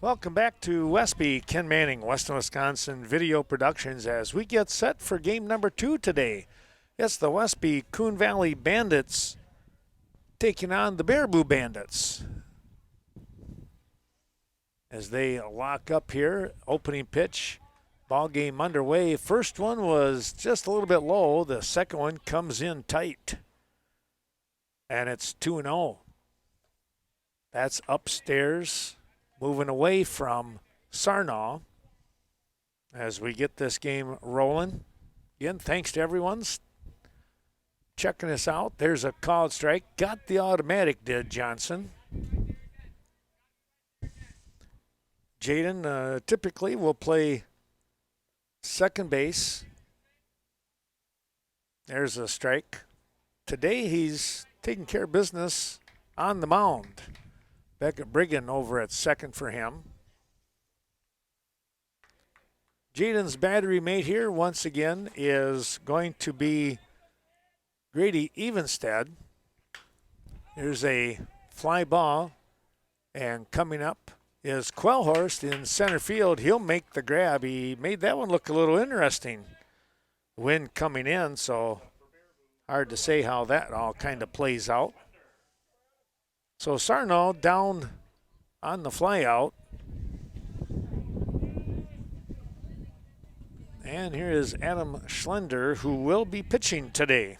Welcome back to Westby, Ken Manning, Western Wisconsin Video Productions, as we get set for game number 2 today. It's the Westby Coon Valley Bandits taking on the Baraboo Bandits. As they lock up here, opening pitch, ball game underway. First one was just a little bit low. The second one comes in tight. And it's 2-0. That's upstairs. Moving away from Sarnaw as we get this game rolling. Again, thanks to everyone checking us out. There's a called strike. Got the automatic, did Johnson. Jaden typically will play second base. There's a strike. Today he's taking care of business on the mound. Becca Brigham over at second for him. Jaden's battery mate here once again is going to be Grady Evenstead. Here's a fly ball, and coming up is Quellhorst in center field. He'll make the grab. He made that one look a little interesting. Wind coming in, so hard to say how that all kind of plays out. So Sarnaw down on the fly out. And here is Adam Schlender, who will be pitching today.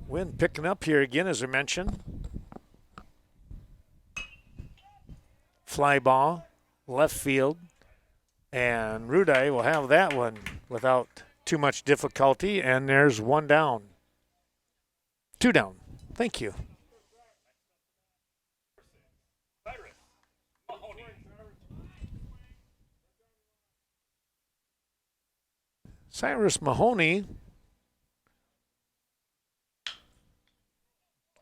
Wind picking up here again, as I mentioned. Fly ball, left field. And Rudai will have that one without too much difficulty. And there's one down. 2 down. Thank you. Cyrus Mahoney.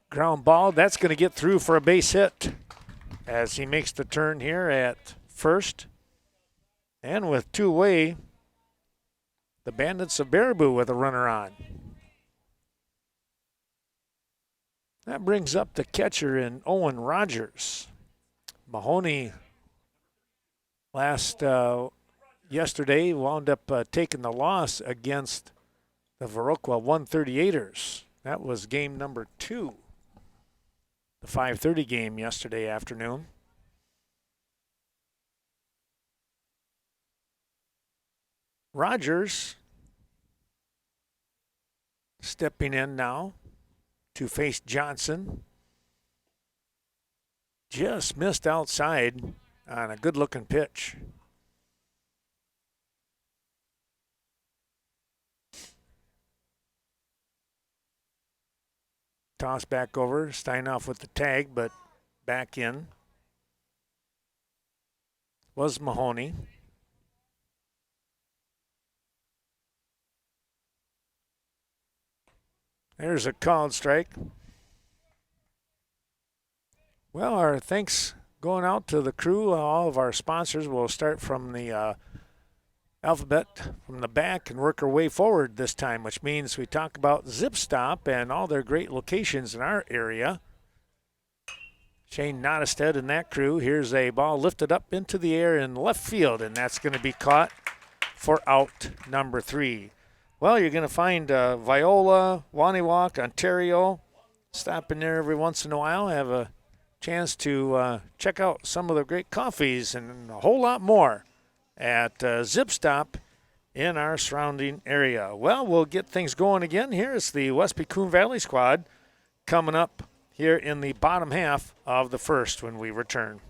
Ground ball. That's going to get through for a base hit as he makes the turn here at first. And with 2 away, the Bandits of Baraboo with a runner on. That brings up the catcher in Owen Rogers. Mahoney yesterday wound up taking the loss against the Viroqua 138ers. That was game number 2, the 5:30 game yesterday afternoon. Rogers stepping in now to face Johnson. Just missed outside on a good-looking pitch. Toss back over. Steinoff with the tag, but back in was Mahoney. There's a called strike. Well, our thanks going out to the crew, all of our sponsors. We'll start from the alphabet from the back and work our way forward this time, which means we talk about Zip Stop and all their great locations in our area. Shane Nottestead and that crew. Here's a ball lifted up into the air in left field, and that's going to be caught for out number 3. Well, you're going to find Viola, Waniwak, Ontario. Stop in there every once in a while. Have a chance to check out some of the great coffees and a whole lot more at Zip Stop in our surrounding area. Well, we'll get things going again. Here's the Westby Coon Valley squad coming up here in the bottom half of the first when we return.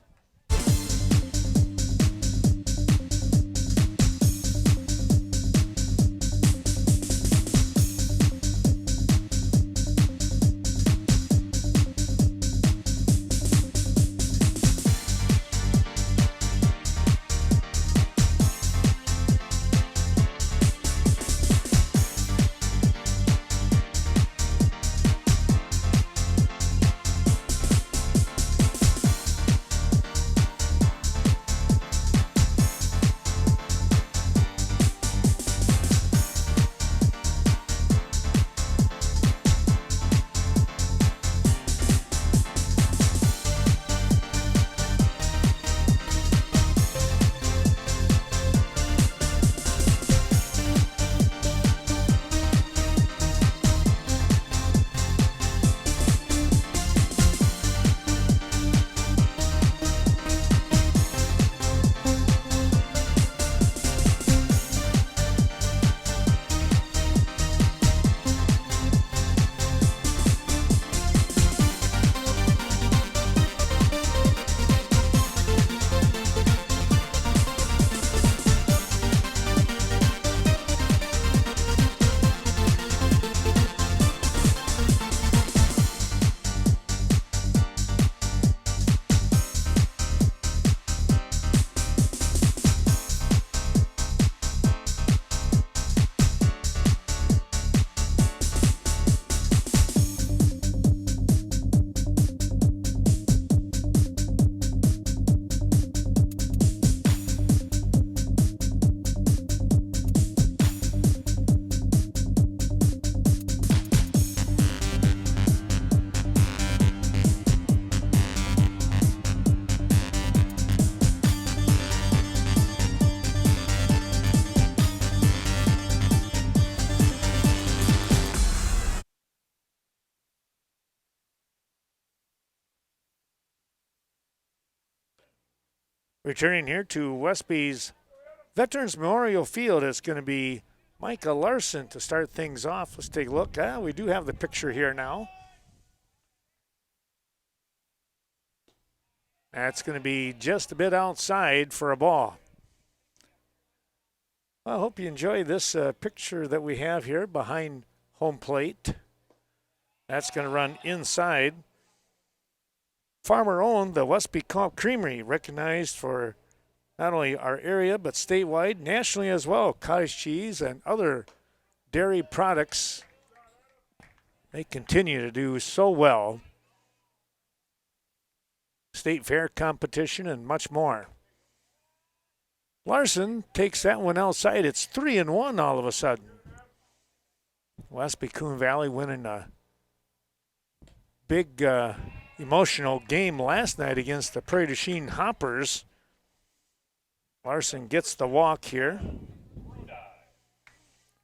Returning here to Westby's Veterans Memorial Field, it's going to be Micah Larson to start things off. Let's take a look. We do have the picture here now. That's going to be just a bit outside for a ball. Well, I hope you enjoy this picture that we have here behind home plate. That's going to run inside. Farmer-owned, the Westby Coon Creamery, recognized for not only our area but statewide, nationally as well. Cottage cheese and other dairy products. They continue to do so well. State fair competition and much more. Larson takes that one outside. It's 3-1 all of a sudden. Westby Coon Valley winning a big emotional game last night against the Prairie du Chien Hoppers. Larson gets the walk here.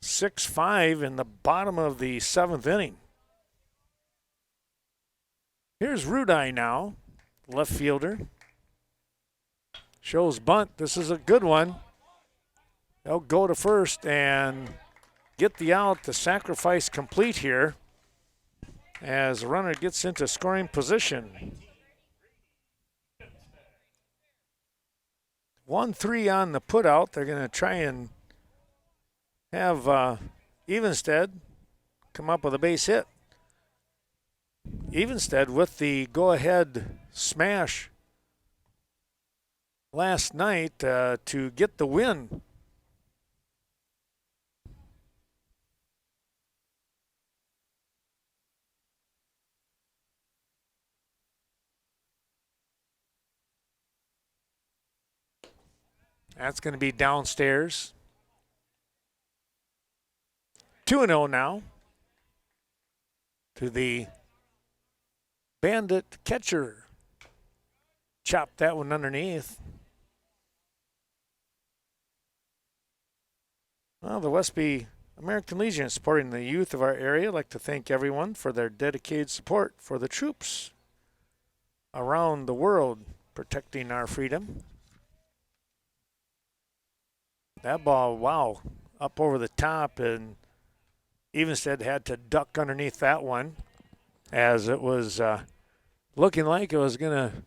6-5 in the bottom of the 7th inning. Here's Rudai now, left fielder. Shows bunt. This is a good one. They'll go to first and get the out. The sacrifice complete here as the runner gets into scoring position. 1-3 on the putout. They're going to try and have Evenstead come up with a base hit. Evenstead with the go-ahead smash last night to get the win. That's going to be downstairs. 2-0 now to the Bandit catcher. Chopped that one underneath. Well, the Westby American Legion is supporting the youth of our area. I'd like to thank everyone for their dedicated support for the troops around the world protecting our freedom. That ball, wow, up over the top, and Evenstead had to duck underneath that one as it was looking like it was going to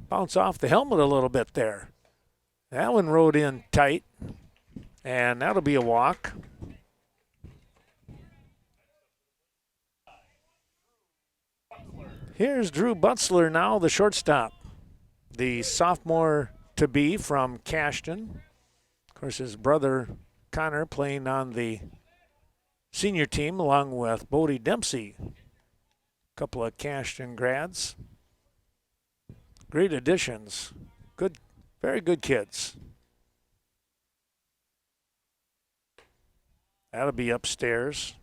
bounce off the helmet a little bit there. That one rode in tight, and that'll be a walk. Here's Drew Butzler now, the shortstop. The sophomore-to-be from Cashton. Of course, his brother Connor playing on the senior team along with Bodie Dempsey. A couple of Cashton grads. Great additions. Good, very good kids. That'll be upstairs.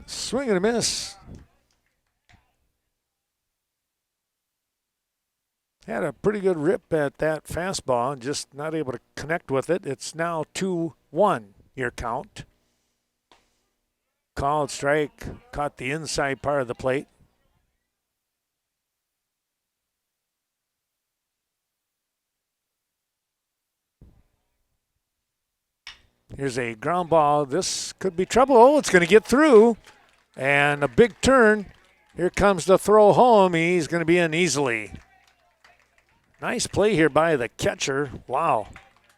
Swing and a miss. Had a pretty good rip at that fastball, just not able to connect with it. It's now 2-1, your count. Called strike, caught the inside part of the plate. Here's a ground ball. This could be trouble. Oh, it's going to get through. And a big turn. Here comes the throw home. He's going to be in easily. Nice play here by the catcher. Wow.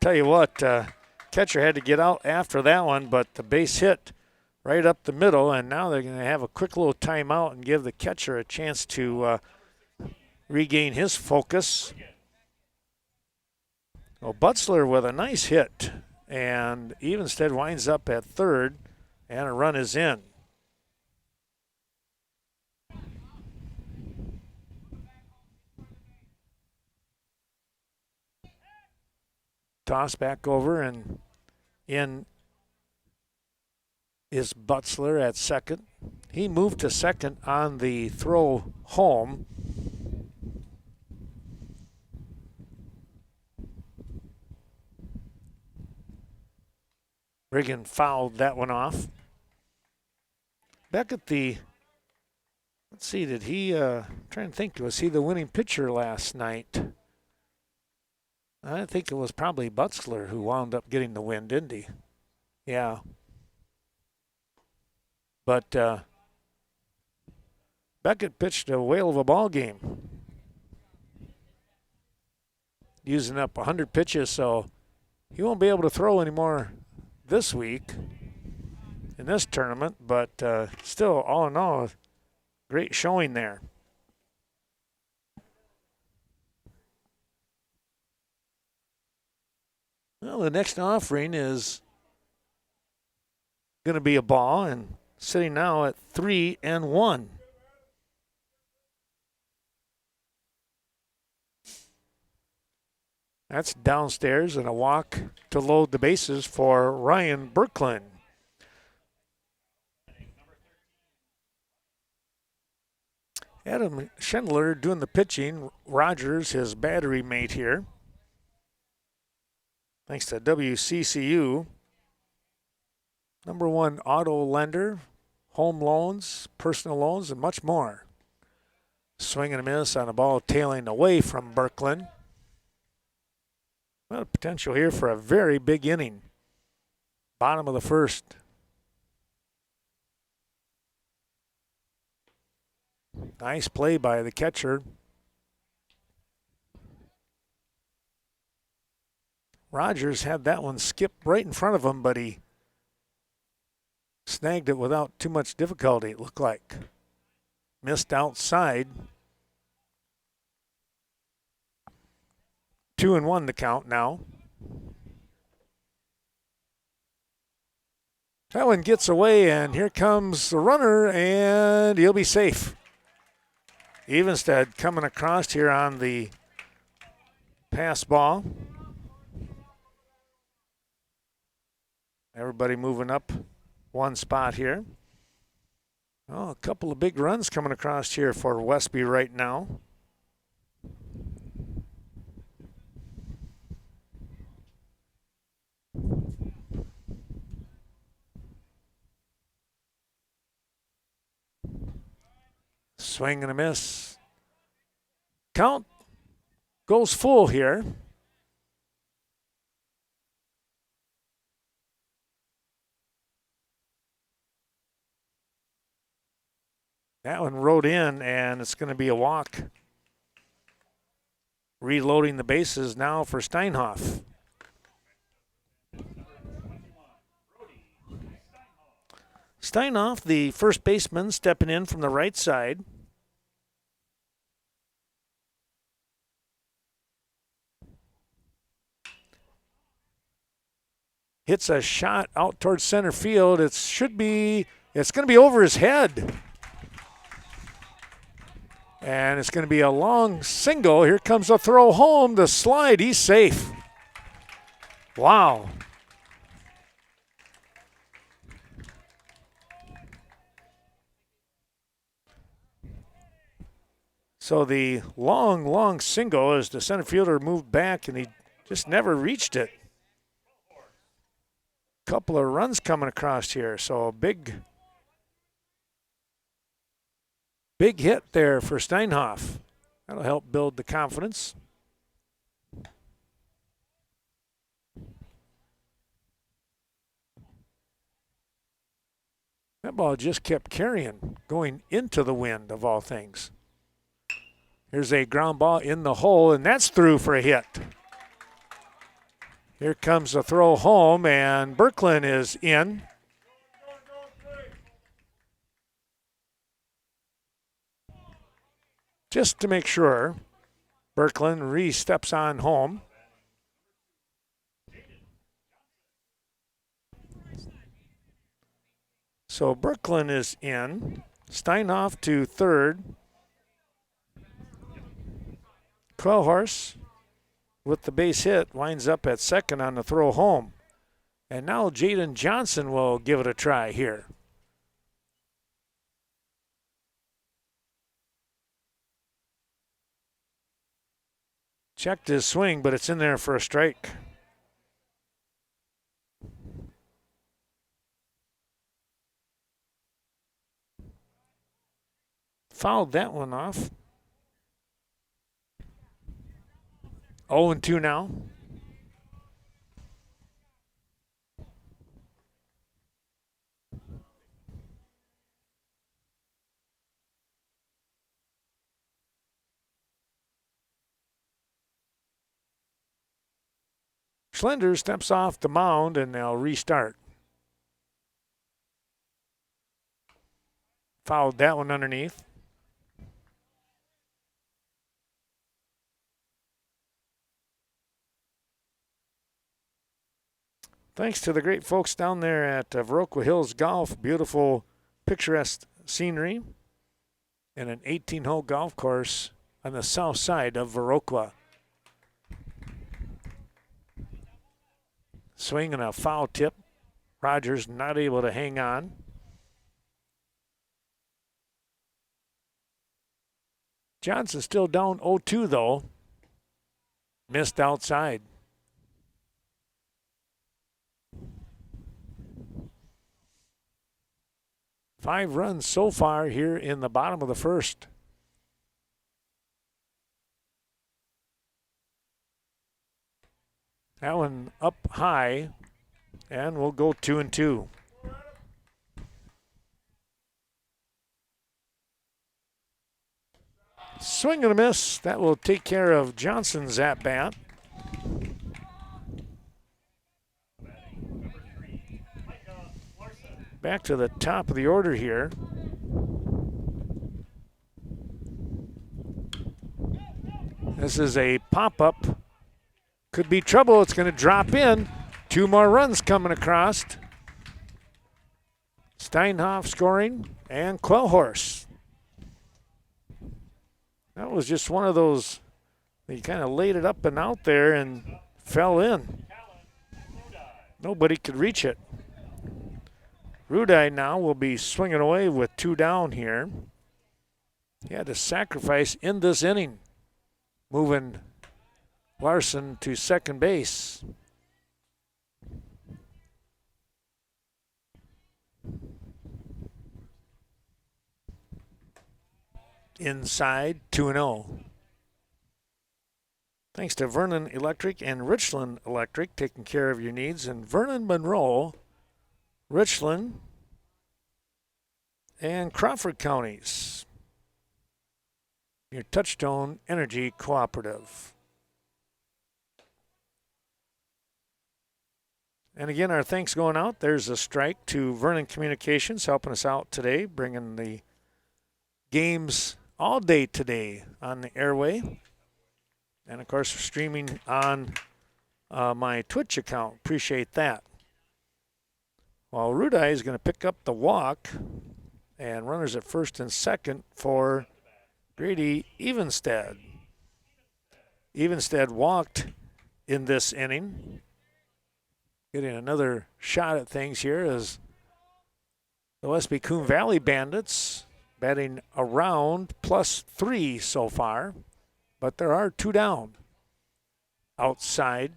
Tell you what, catcher had to get out after that one, but the base hit right up the middle, and now they're going to have a quick little timeout and give the catcher a chance to regain his focus. Well, Butzler with a nice hit, and Evenstead winds up at third, and a run is in. Toss back over, and in is Butzler at second. He moved to second on the throw home. Riggin fouled that one off. Back at the, let's see, did he, trying to think, was he the winning pitcher last night? I think it was probably Butzler who wound up getting the win, didn't he? Yeah. But Beckett pitched a whale of a ball game, using up 100 pitches, so he won't be able to throw anymore this week in this tournament, but still, all in all, great showing there. Well, the next offering is going to be a ball, and sitting now at 3-1. That's downstairs and a walk to load the bases for Ryan Berklin. Adam Schindler doing the pitching. Rogers, his battery mate here. Thanks to WCCU. #1 auto lender, home loans, personal loans, and much more. Swing and a miss on a ball tailing away from Berklin. Well, potential here for a very big inning. Bottom of the first. Nice play by the catcher. Rogers had that one skip right in front of him, but he snagged it without too much difficulty, it looked like. Missed outside. 2-1 the count now. That one gets away, and here comes the runner, and he'll be safe. Evenstead coming across here on the pass ball. Everybody moving up one spot here. Oh, a couple of big runs coming across here for Westby right now. Swing and a miss. Count goes full here. That one rode in, and it's going to be a walk. Reloading the bases now for Steinhoff. Steinhoff, the first baseman, stepping in from the right side. Hits a shot out towards center field. It's going to be over his head. And it's going to be a long single. Here comes a throw home. The slide, he's safe. Wow. So the long single as the center fielder moved back, and he just never reached it. Couple of runs coming across here, so a big hit there for Steinhoff. That'll help build the confidence. That ball just kept carrying, going into the wind of all things. Here's a ground ball in the hole, and that's through for a hit. Here comes a throw home, and Berklin is in. Just to make sure, Berklin re-steps on home. So Berklin is in. Steinhoff to third. Quellhorse with the base hit winds up at second on the throw home. And now Jaden Johnson will give it a try here. Checked his swing, but it's in there for a strike. fouled that one off. 0-2 now. Schlender steps off the mound and they'll restart. Fouled that one underneath. Thanks to the great folks down there at Viroqua Hills Golf. Beautiful, picturesque scenery and an 18-hole golf course on the south side of Viroqua. Swing and a foul tip. Rogers not able to hang on. Johnson still down 0-2 though. Missed outside. Five runs so far here in the bottom of the first. That one up high, and we'll go 2-2. Swing and a miss. That will take care of Johnson's at bat. Back to the top of the order here. This is a pop-up. Could be trouble. It's going to drop in. Two more runs coming across. Steinhoff scoring and Quellhorse. That was just one of those, he kind of laid it up and out there and fell in. Nobody could reach it. Rudai now will be swinging away with two down here. He had to sacrifice in this inning, moving Larson to second base. Inside, 2-0. Thanks to Vernon Electric and Richland Electric, taking care of your needs in Vernon, Monroe, Richland, and Crawford counties. Your Touchstone Energy Cooperative. And again, our thanks going out. There's a strike to Vernon Communications helping us out today, bringing the games all day today on the airway. And of course, streaming on my Twitch account. Appreciate that. While Rudai is going to pick up the walk, and runners at first and second for Grady Evenstead. Evenstead walked in this inning. Getting another shot at things here as the Westby Coon Valley Bandits batting around +3 so far, but there are two down outside.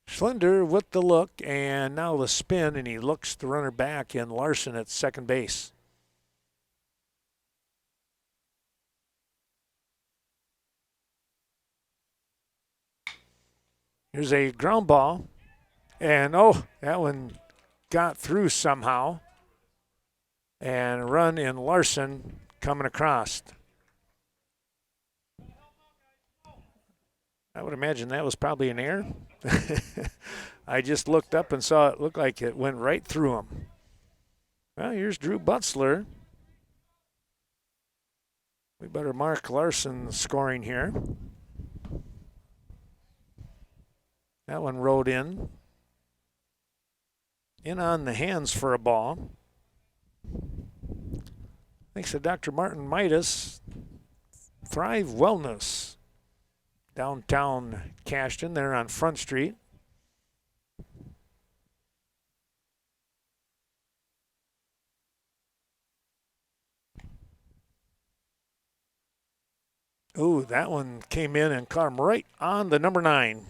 Schlender with the look, and now the spin, and he looks the runner back in Larson at second base. Here's a ground ball, and oh, that one got through somehow. And a run in Larson coming across. I would imagine that was probably an error. I just looked up and saw it looked like it went right through him. Well, here's Drew Butzler. We better mark Larson scoring here. That one rode in. In on the hands for a ball. Thanks to Dr. Martin Midas. Thrive Wellness. Downtown Cashton there on Front Street. Ooh, that one came in and caught him right on the number 9.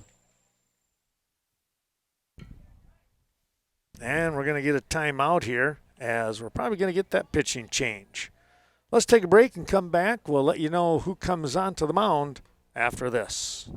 And we're going to get a timeout here as we're probably going to get that pitching change. Let's take a break and come back. We'll let you know who comes onto the mound after this.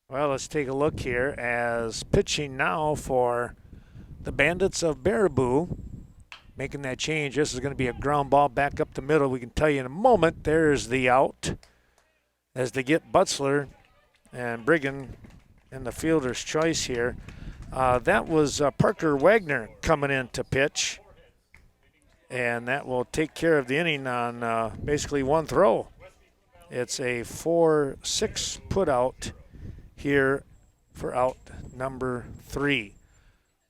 Well, let's take a look here as pitching now for the Bandits of Baraboo. Making that change. This is going to be a ground ball back up the middle. We can tell you in a moment. There's the out as they get Butzler and Brigham in the fielder's choice here. That was Parker Wagner coming in to pitch. And that will take care of the inning on basically one throw. It's a 4-6 put out here for out number 3.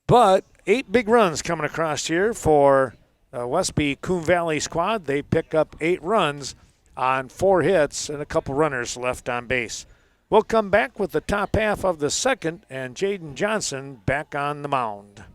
But 8 big runs coming across here for Westby Coon Valley squad. They pick up 8 runs on 4 hits and a couple runners left on base. We'll come back with the top half of the second and Jaden Johnson back on the mound.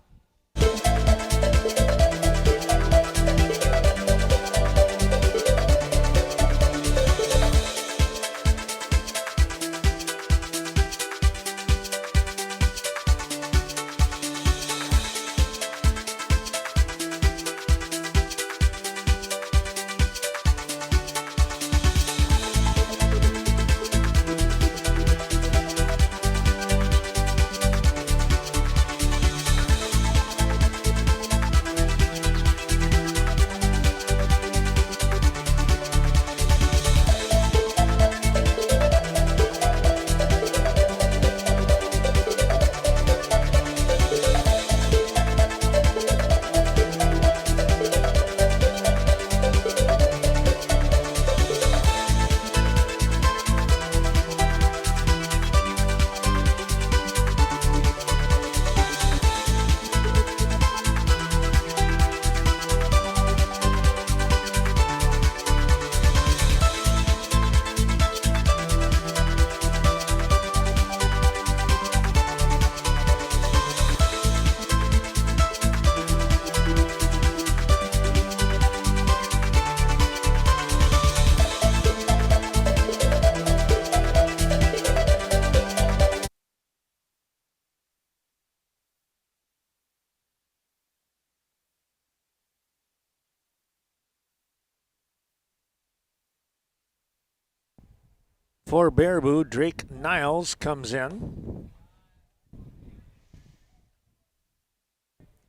For Baraboo, Drake Niles comes in.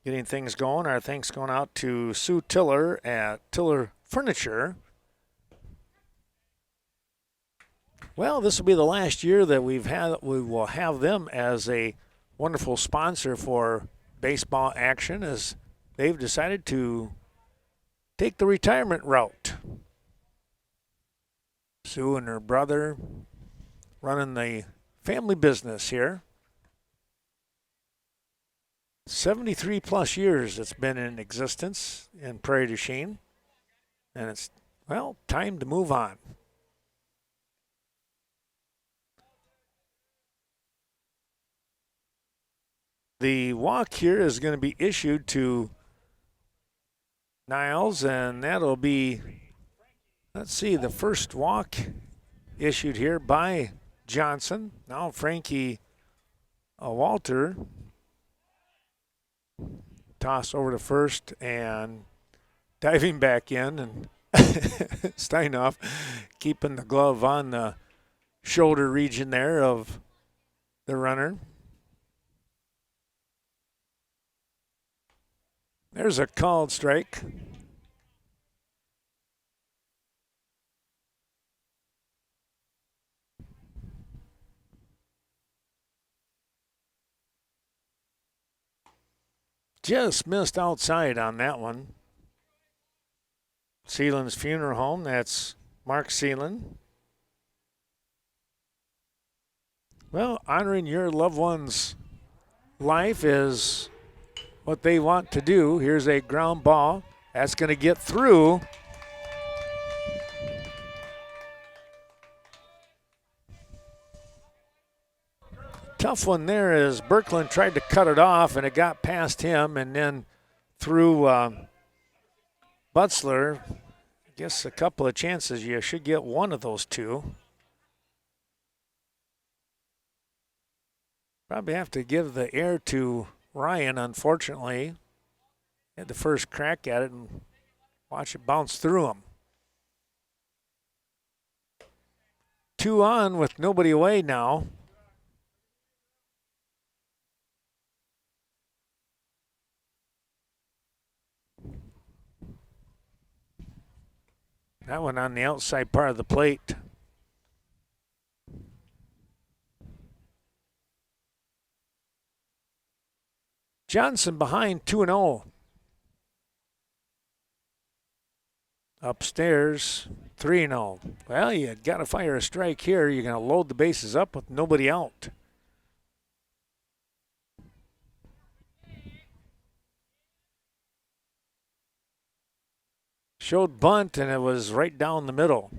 Getting things going. Our thanks going out to Sue Tiller at Tiller Furniture. Well, this will be the last year that we will have them as a wonderful sponsor for baseball action, as they've decided to take the retirement route. Sue and her brother running the family business here. 73 plus years it's been in existence in Prairie du Chien, and it's, well, time to move on. The walk here is going to be issued to Niles, and that'll be, let's see, the first walk issued here by Johnson. Now Frankie Walter toss over to first and diving back in, and Steinhoff keeping the glove on the shoulder region there of the runner. There's a called strike. Just missed outside on that one. Seeland's Funeral Home, that's Mark Seeland. Well, honoring your loved one's life is what they want to do. Here's a ground ball. That's going to get through. Tough one there as Birkeland tried to cut it off, and it got past him and then through Butzler. I guess a couple of chances. You should get one of those two. Probably have to give the air to Ryan, unfortunately. Had the first crack at it and watch it bounce through him. 2 on with nobody away now. That one on the outside part of the plate. Johnson behind 2-0. Upstairs, 3-0. Well, you got to fire a strike here. You're going to load the bases up with nobody out. Showed bunt, and it was right down the middle.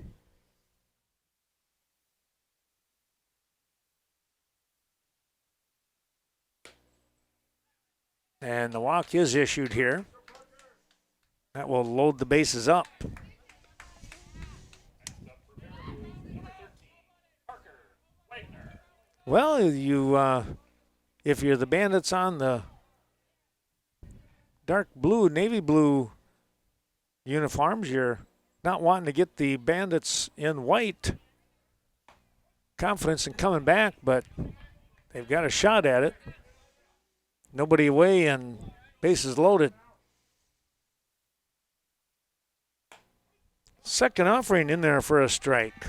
And the walk is issued here. That will load the bases up. Well, if you're the Bandits on the dark blue, navy blue uniforms, you're not wanting to get the Bandits in white confidence in coming back, but they've got a shot at it. Nobody away and bases loaded. Second offering in there for a strike.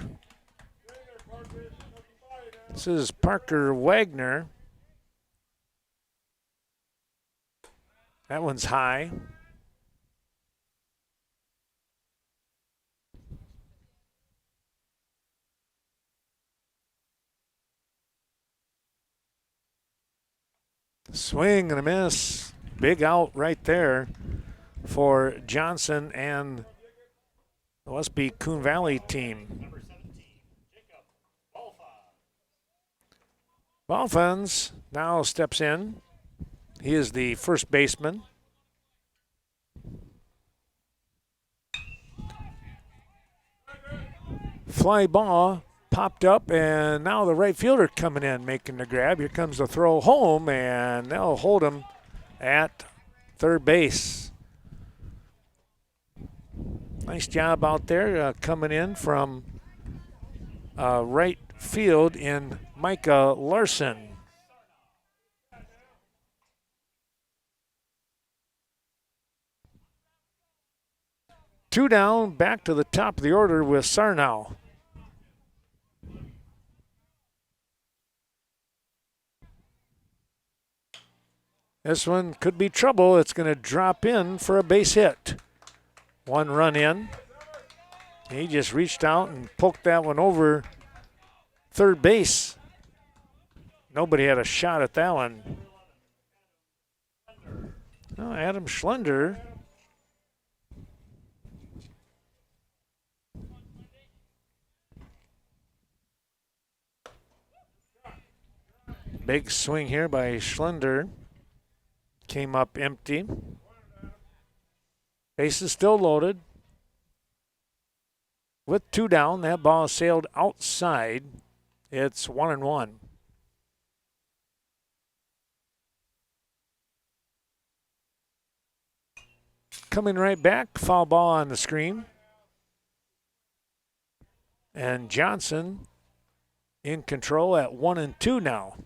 This is Parker Wagner. That one's high. Swing and a miss. Big out right there for Johnson and the Westby Coon Valley team. Balfans now steps in. He is the first baseman. Fly ball popped up, and now the right fielder coming in making the grab. Here comes the throw home, and they'll hold him at third base. Nice job out there coming in from right field in Micah Larson. Two down, back to the top of the order with Sarnow. This one could be trouble. It's going to drop in for a base hit. One run in. He just reached out and poked that one over third base. Nobody had a shot at that one. Oh, Adam Schlender. Big swing here by Schlender. Came up empty. Base is still loaded. With two down, that ball sailed outside. It's 1-1. Coming right back, foul ball on the screen. And Johnson in control at 1-2 now.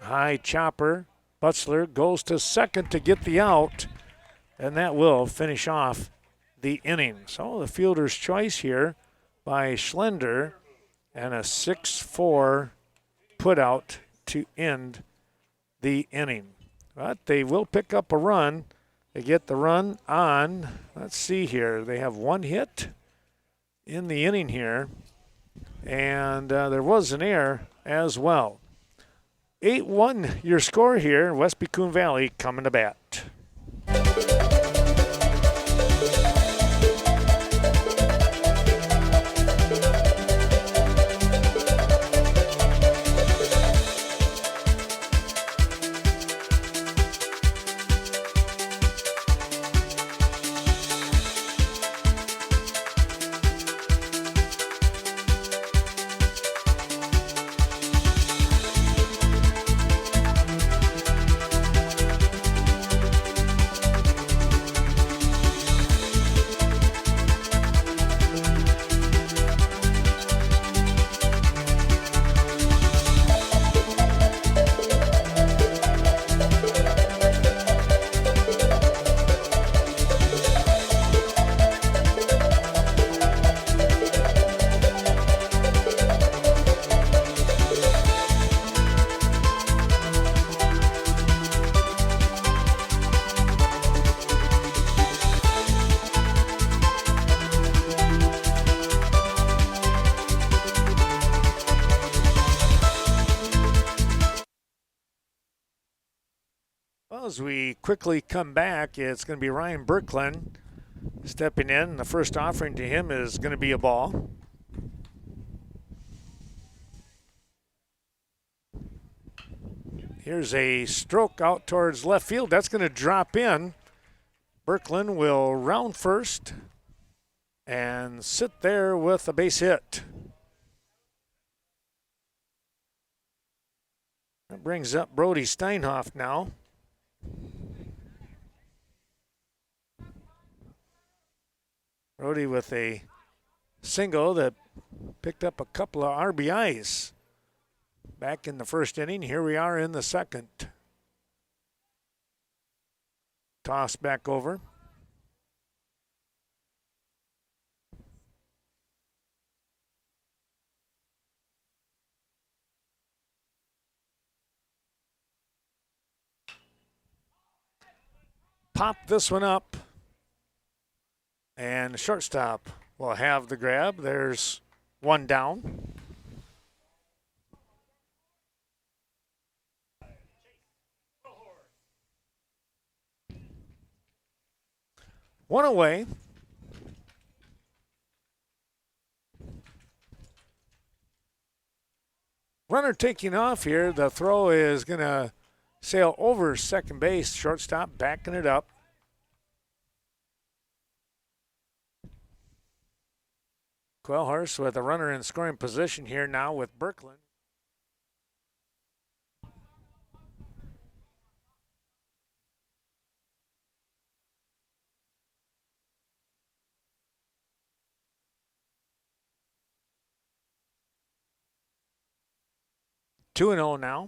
High chopper. Butzler goes to second to get the out, and that will finish off the inning. So the fielder's choice here by Schlender, and a 6-4 putout to end the inning. But they will pick up a run. They get the run on, let's see here, they have one hit in the inning here, and there was an error as well. 8-1 your score here. Westby Coon Valley coming to bat. Well, as we quickly come back, it's going to be Ryan Berklin stepping in. The first offering to him is going to be a ball. Here's a stroke out towards left field. That's going to drop in. Berklin will round first and sit there with a base hit. That brings up Brody Steinhoff now. Brody with a single that picked up a couple of RBIs back in the first inning. Here we are in the second. Toss back over. Pop this one up. And the shortstop will have the grab. There's one down. One away. Runner taking off here. The throw is going to sail over second base. Shortstop backing it up. Quellhorst with a runner in scoring position here now with Berklin. Two and 0 now.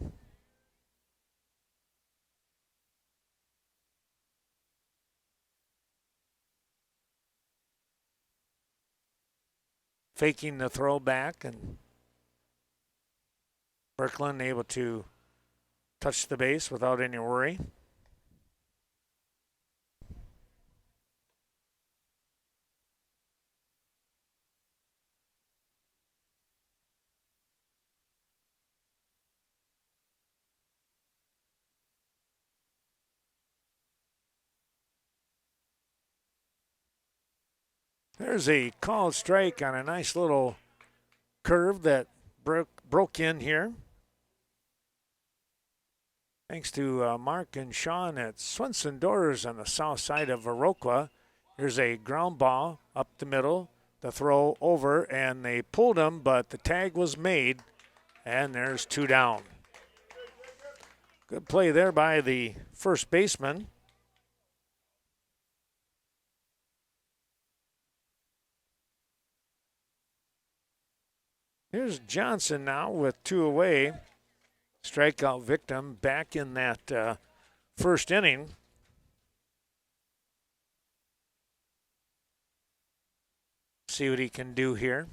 faking the throw back, and Birkeland able to touch the base without any worry. There's a called strike on a nice little curve that broke in here. Thanks to Mark and Sean at Swenson Doors on the south side of Viroqua. Here's a ground ball up the middle, the throw over, and they pulled him, but the tag was made, and there's 2 down. Good play there by the first baseman. Here's Johnson now with 2 away. Strikeout victim back in that first inning. See what he can do here.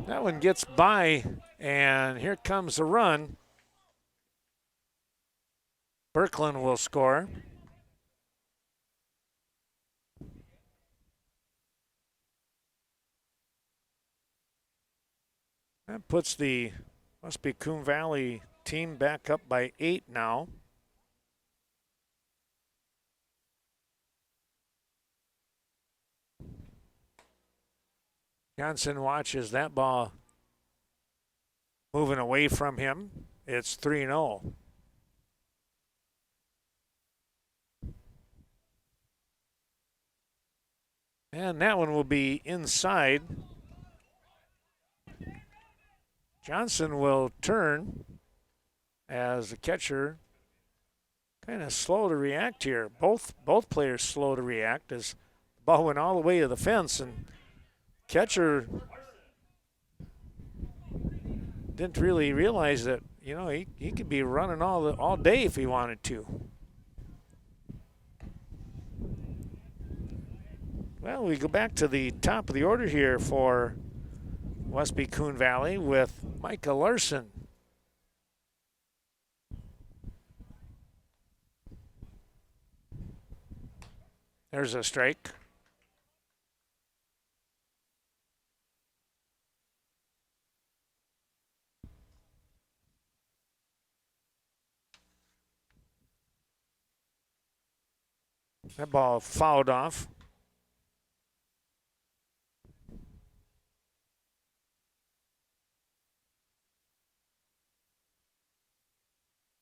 That one gets by, and here comes the run. Birkeland will score. That puts the Westby Coon Valley team back up by 8 now. Johnson watches that ball moving away from him. It's 3-0. And that one will be inside. Johnson will turn as the catcher kind of slow to react here. Both players slow to react as the ball went all the way to the fence, and catcher didn't really realize that, you know, he could be running all day if he wanted to. Well, we go back to the top of the order here for Westby Coon Valley with Micah Larson. There's a strike. That ball fouled off.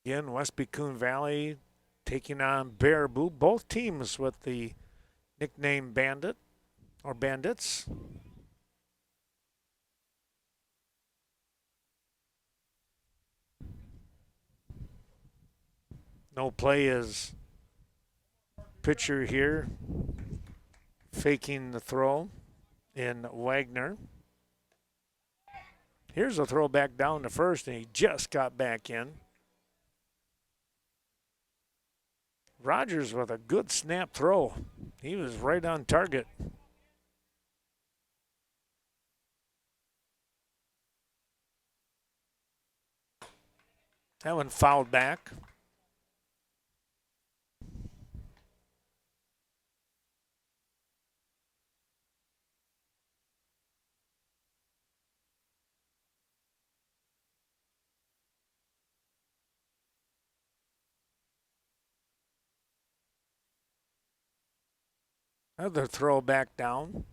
Again, Westby Coon Valley taking on Baraboo. Both teams with the nickname Bandit or Bandits. No play is pitcher here faking the throw in Wagner. Here's a throw back down to first, and he just got back in. Rogers with a good snap throw. He was right on target. That one fouled back. Another throw back down.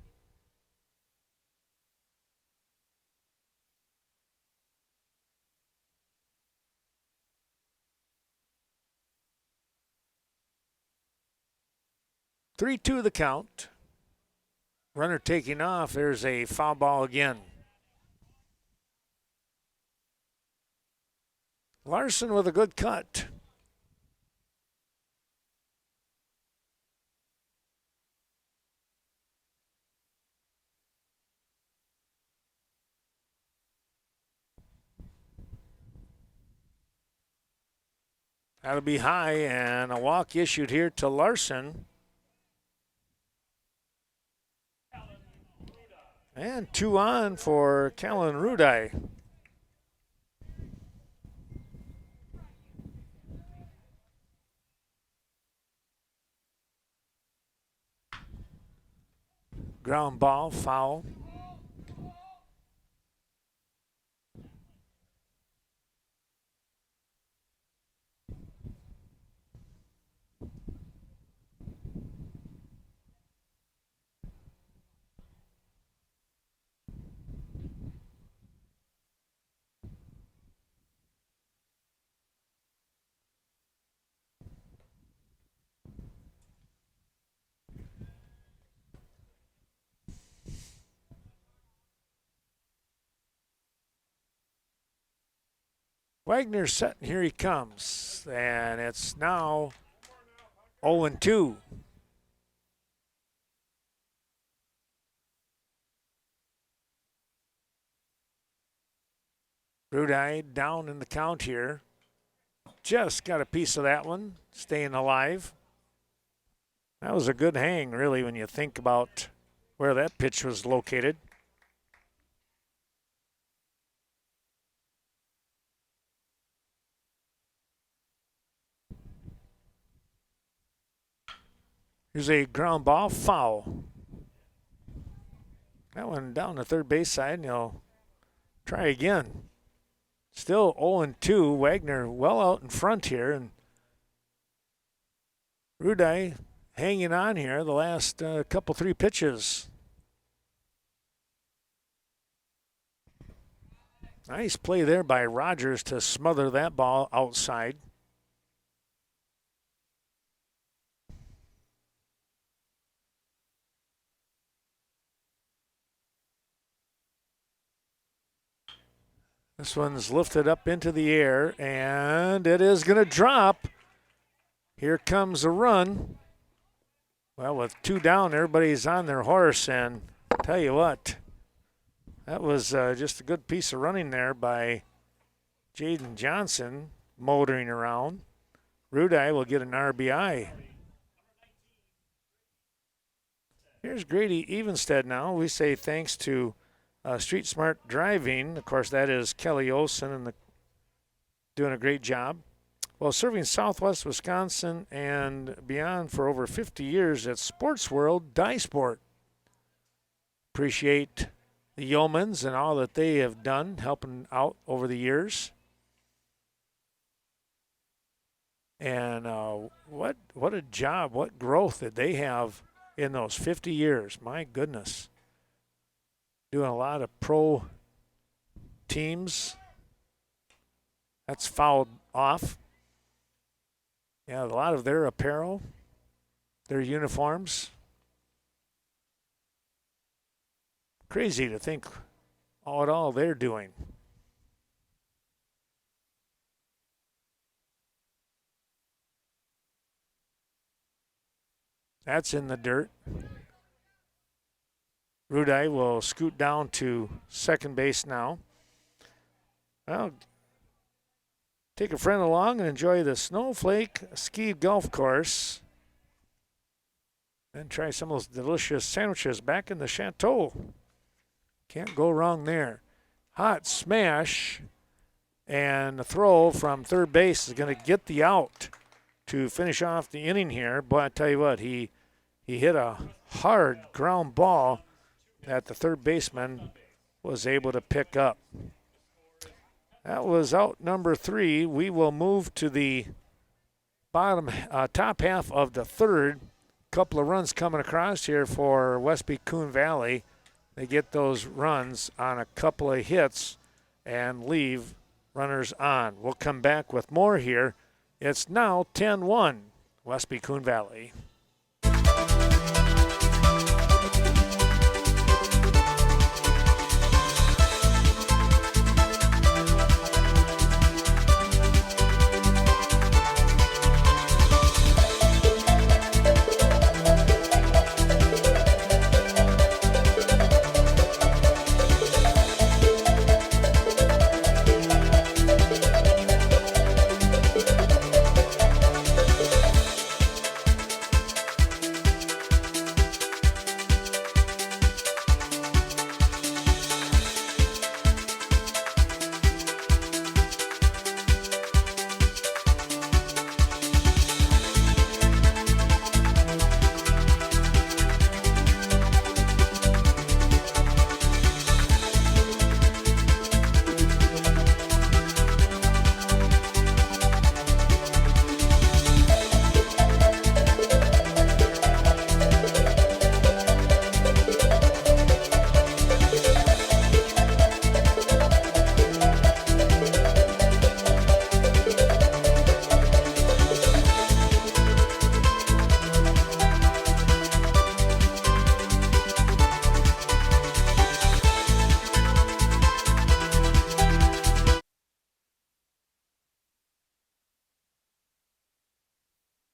Three-two the count. Runner taking off. There's a foul ball again. Larson with a good cut. That'll be high, and a walk issued here to Larson. And 2 on for Callan Rudai. Ground ball, foul. Wagner's setting, here he comes. And it's now 0-2. Rudai down in the count here. Just got a piece of that one, staying alive. That was a good hang, really, when you think about where that pitch was located. Here's a ground ball, foul. That one down the third base side, and he'll try again. Still 0-2. Wagner well out in front here, and Rudai hanging on here the last couple, 3 pitches. Nice play there by Rogers to smother that ball outside. This one's lifted up into the air, and it is going to drop. Here comes a run. Well, with 2 down, everybody's on their horse, and I'll tell you what, that was just a good piece of running there by Jaden Johnson, motoring around. Rudai will get an RBI. Here's Grady Evenstead now. We say thanks to Street Smart Driving. Of course, that is Kelly Olson and doing a great job. Well, serving Southwest Wisconsin and beyond for over 50 years at Sports World Die Sport. Appreciate the Yeomans and all that they have done, helping out over the years. And what a job, what growth did they have in those 50 years. My goodness. Doing a lot of pro teams. That's fouled off. Yeah, a lot of their apparel, their uniforms. Crazy to think all they're doing. That's in the dirt. Rudai will scoot down to second base now. Well, take a friend along and enjoy the Snowflake Ski Golf Course. Then try some of those delicious sandwiches back in the chateau. Can't go wrong there. Hot smash, and the throw from third base is going to get the out to finish off the inning here. Boy, I tell you what, he hit a hard ground ball that the third baseman was able to pick up. That was out number 3. We will move to the top half of the third. Couple of runs coming across here for Westby Coon Valley. They get those runs on a couple of hits and leave runners on. We'll come back with more here. It's now 10-1, Westby Coon Valley.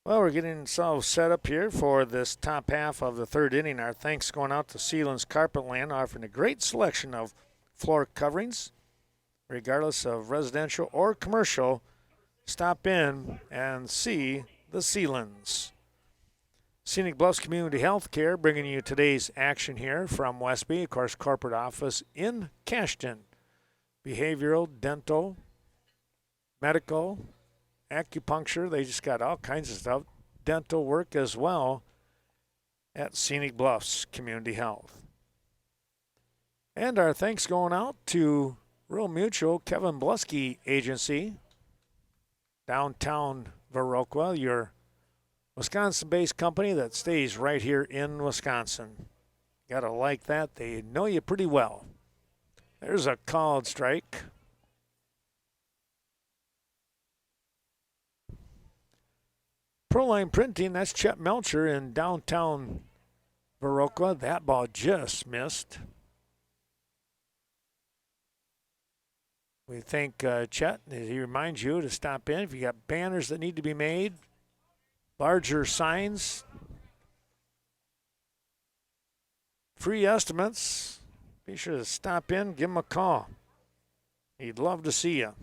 Well, we're getting ourselves set up here for this top half of the third inning. Our thanks going out to Sealands Carpetland, offering a great selection of floor coverings, regardless of residential or commercial. Stop in and see the Sealands. Scenic Bluffs Community Healthcare bringing you today's action here from Westby, of course, corporate office in Cashton. Behavioral, dental, medical, acupuncture, they just got all kinds of stuff. Dental work as well at Scenic Bluffs Community Health. And our thanks going out to Rural Mutual Kevin Blusky Agency, downtown Viroqua, your Wisconsin-based company that stays right here in Wisconsin. Gotta like that. They know you pretty well. There's a called strike. Proline Printing, that's Chet Melcher in downtown Viroqua. That ball just missed. We thank Chet as he reminds you to stop in if you got banners that need to be made, larger signs, free estimates. Be sure to stop in, give him a call. He'd love to see you.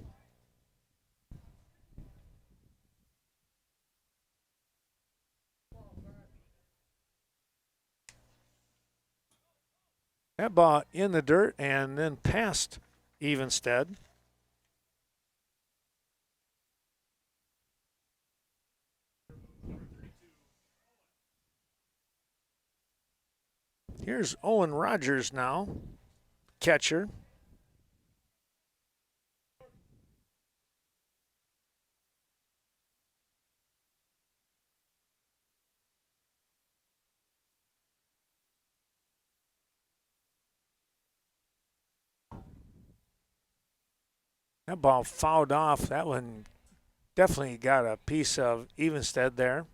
That ball in the dirt and then past Evenstead. Here's Owen Rogers now, catcher. That ball fouled off. That one definitely got a piece of Evenstead there.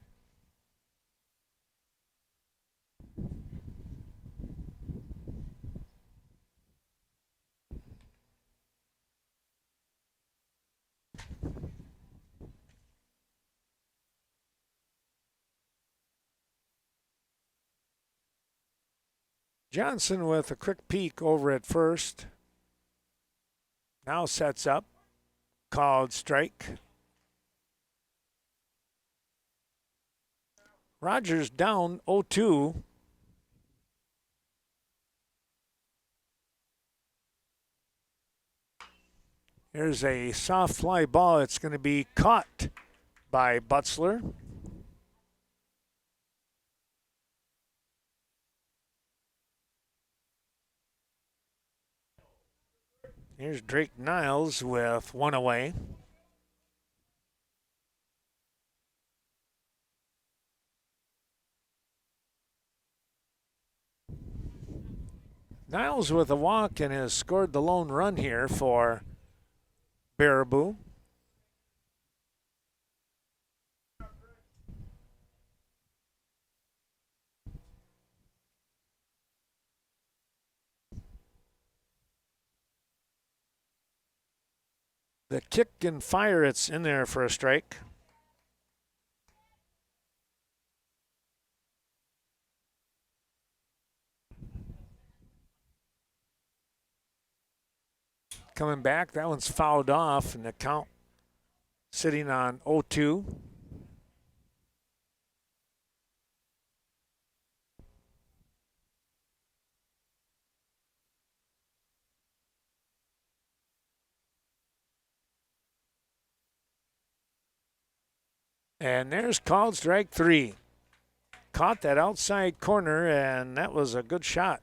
Johnson with a quick peek over at first. Now sets up. Called strike. Rogers down 0-2. Here's a soft fly ball. It's going to be caught by Butzler. Here's Drake Niles with one away. Niles with a walk and has scored the lone run here for Baraboo. The kick and fire, it's in there for a strike. Coming back, that one's fouled off, and the count sitting on 0-2. And there's called strike 3. Caught that outside corner, and that was a good shot.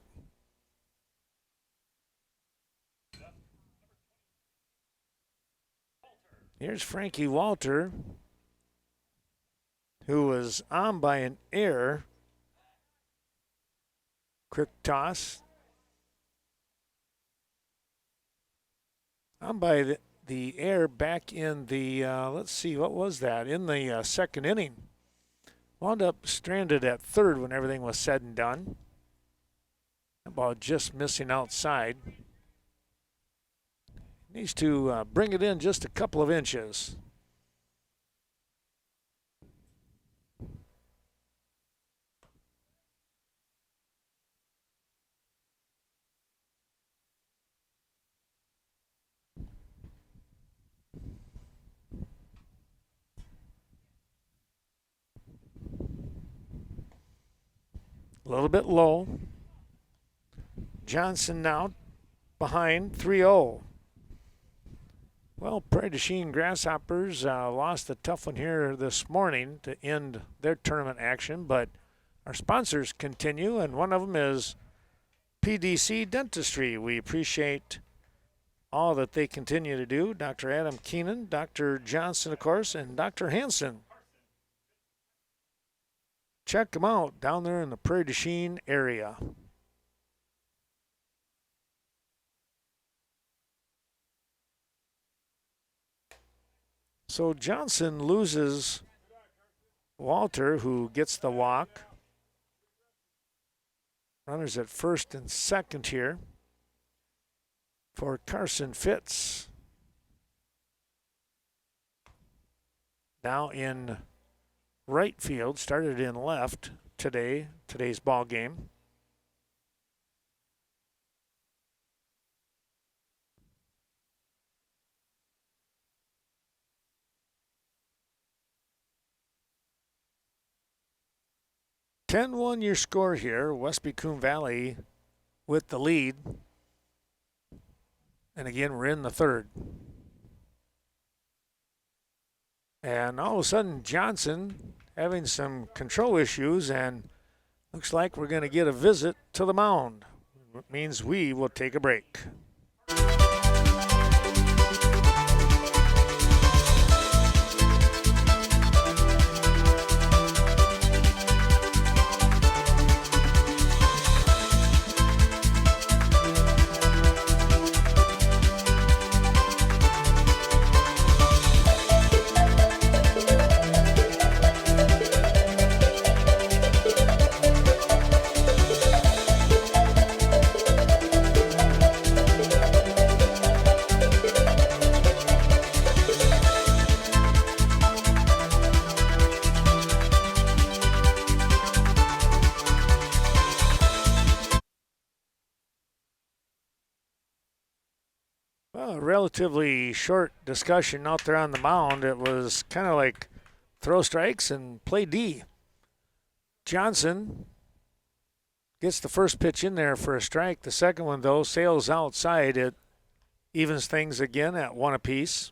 Here's Frankie Walter, who was on by an error. Quick toss. On by the air back in the, let's see, what was that? In the second inning. Wound up stranded at third when everything was said and done. That ball just missing outside. Needs to bring it in just a couple of inches. A little bit low. Johnson now behind 3-0. Well, Prairie du Chien Grasshoppers lost a tough one here this morning to end their tournament action, but our sponsors continue, and one of them is PDC Dentistry. We appreciate all that they continue to do. Dr. Adam Keenan, Dr. Johnson, of course, and Dr. Hansen. Check them out down there in the Prairie du Chien area. So Johnson loses Walter, who gets the walk. Runners at first and second here for Carson Fitz. Now in right field, started in left today's ball game. Your score here. Westby Coon Valley with the lead. And again, we're in the third. And all of a sudden, Johnson having some control issues, and looks like we're going to get a visit to the mound. It means we will take a break. Relatively short discussion out there on the mound. It was kind of like throw strikes and play D. Johnson gets the first pitch in there for a strike. The second one, though, sails outside. It evens things again at one apiece.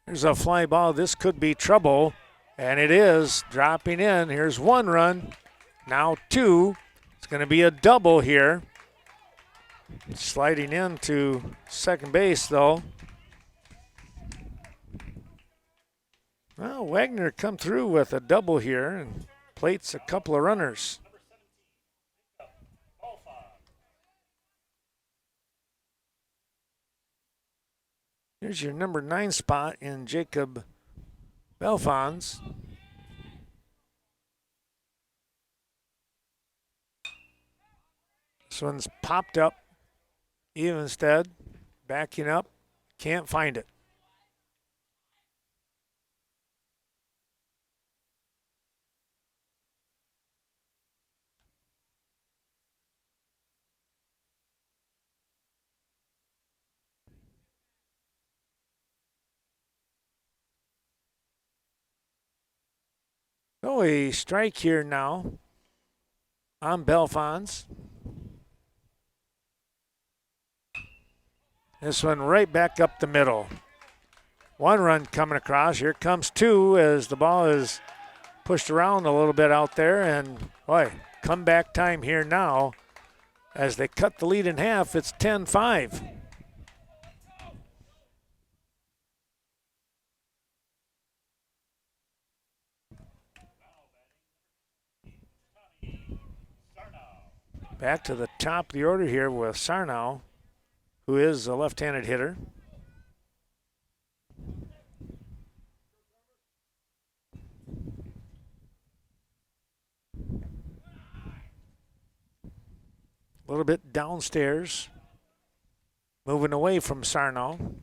There's a fly ball. This could be trouble, and it is dropping in. Here's one run, now two. It's going to be a double here. Sliding into second base, though. Well, Wagner come through with a double here and plates a couple of runners. Here's your number 9 spot in Jacob Belfons. This one's popped up. Evenstead backing up. Can't find it. So a strike here now on Belfons. This one right back up the middle. One run coming across. Here comes two as the ball is pushed around a little bit out there. And, boy, comeback time here now as they cut the lead in half. It's 10-5. Back to the top of the order here with Sarnow, who is a left-handed hitter. A little bit downstairs, moving away from Sarnow.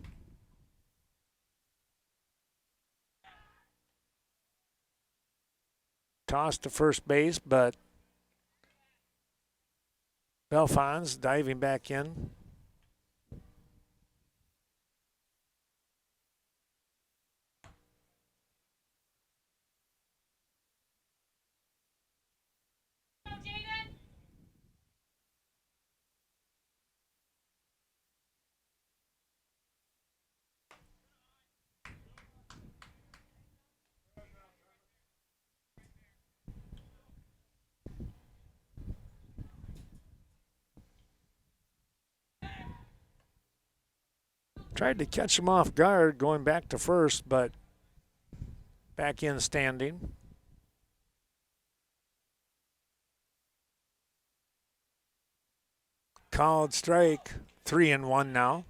Toss to first base, but Belfons diving back in. Tried to catch him off guard going back to first, but back in standing. Called strike, 3-1 now.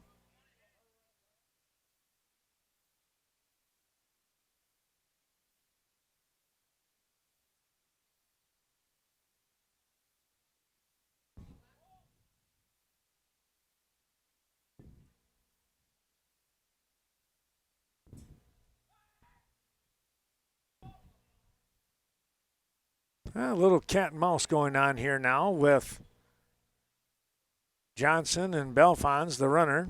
A little cat and mouse going on here now with Johnson and Belfons, the runner.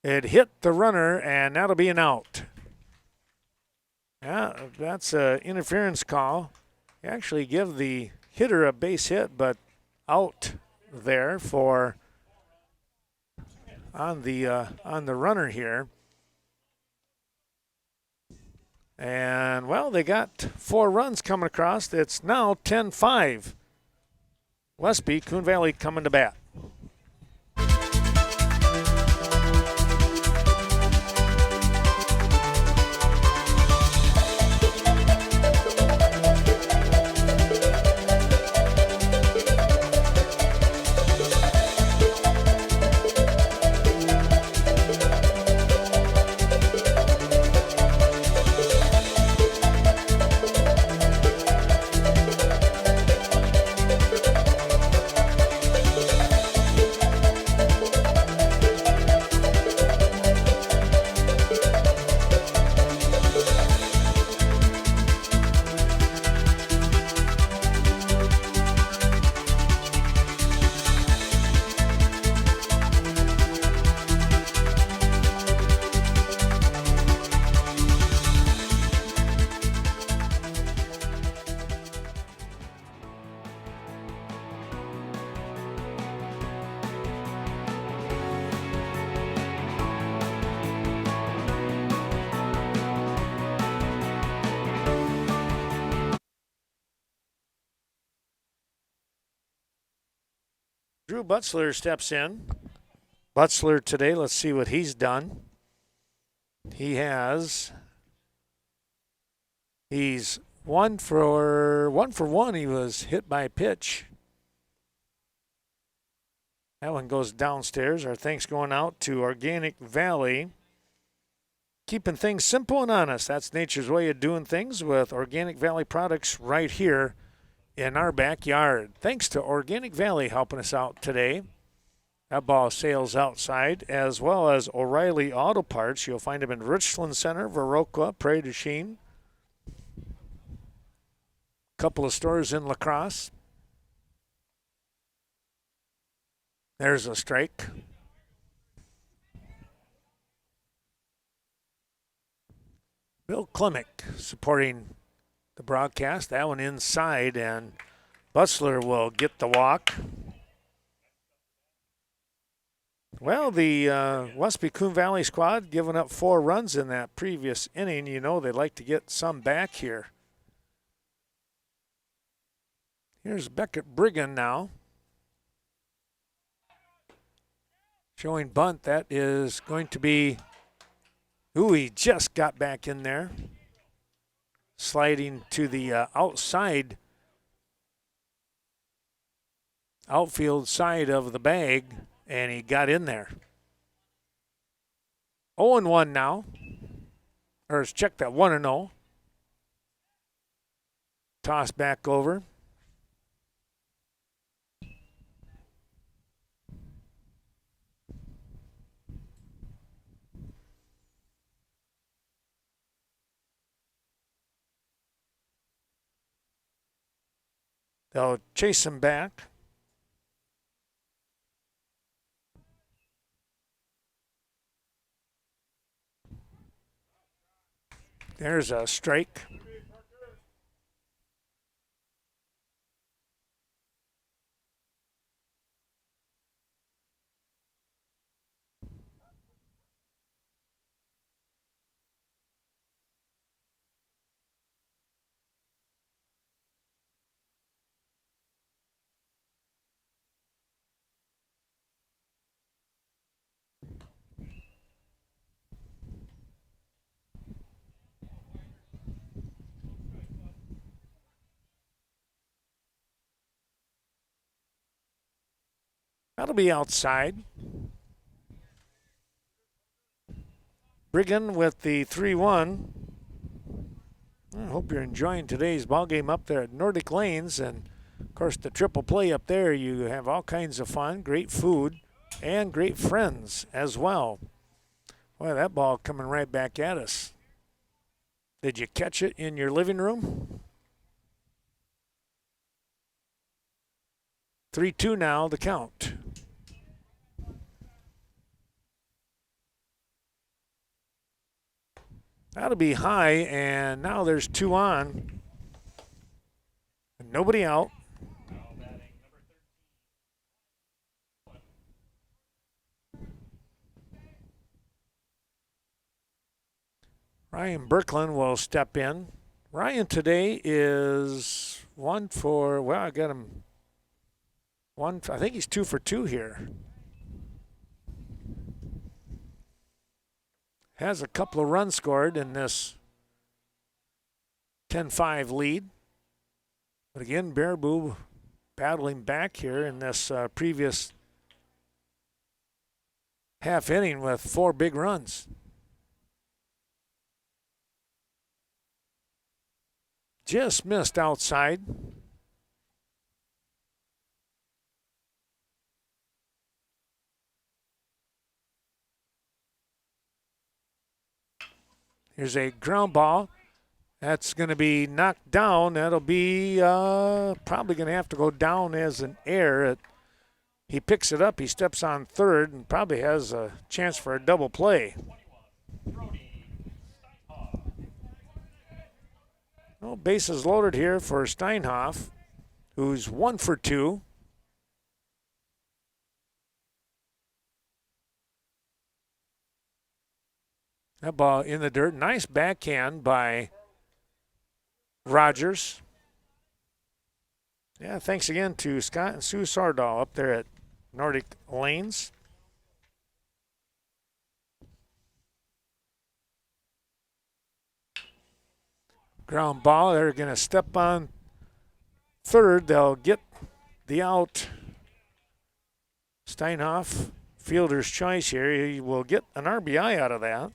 It hit the runner, and that'll be an out. Yeah, that's an interference call. You actually give the hitter a base hit, but out there for on the runner here. And, well, they got 4 runs coming across. It's now 10-5. Westby, Coon Valley coming to bat. Drew Butzler steps in. Butzler today, let's see what he's done. He's 1 for 1. He was hit by a pitch. That one goes downstairs. Our thanks going out to Organic Valley. Keeping things simple and honest. That's nature's way of doing things with Organic Valley products right here in our backyard. Thanks to Organic Valley helping us out today. That ball sails outside, as well as O'Reilly Auto Parts. You'll find them in Richland Center, Viroqua, Prairie du Chien. Couple of stores in La Crosse. There's a strike. Bill Klimick supporting the broadcast. That one inside, and Butzler will get the walk. Well, the Westby Coon Valley squad giving up 4 runs in that previous inning. You know they'd like to get some back here. Here's Beckett Brigham now. Showing bunt. That is going to be, he just got back in there. Sliding to the outside, outfield side of the bag, and he got in there. 0-1 now. Or let's check that, 1-0. Toss back over. They'll chase him back. There's a strike. That'll be outside. Brigham with the 3-1. I hope you're enjoying today's ball game up there at Nordic Lanes. And, of course, the triple play up there, you have all kinds of fun, great food, and great friends as well. Boy, that ball coming right back at us. Did you catch it in your living room? 3-2 now, the count. That'll be high, and now there's 2 on. Nobody out. Ryan Berkland will step in. Ryan today is 1 for, well, I got him 1, I think he's 2 for 2 here. Has a couple of runs scored in this 10-5 lead. But again, Baraboo battling back here in this previous half inning with 4 big runs. Just missed outside. Here's a ground ball. That's going to be knocked down. That'll be probably going to have to go down as an error. He picks it up. He steps on third and probably has a chance for a double play. Well, bases loaded here for Steinhoff, who's 1 for 2. That ball in the dirt. Nice backhand by Rogers. Yeah, thanks again to Scott and Sue Sardahl up there at Nordic Lanes. Ground ball. They're going to step on third. They'll get the out. Steinhoff, fielder's choice here. He will get an RBI out of that.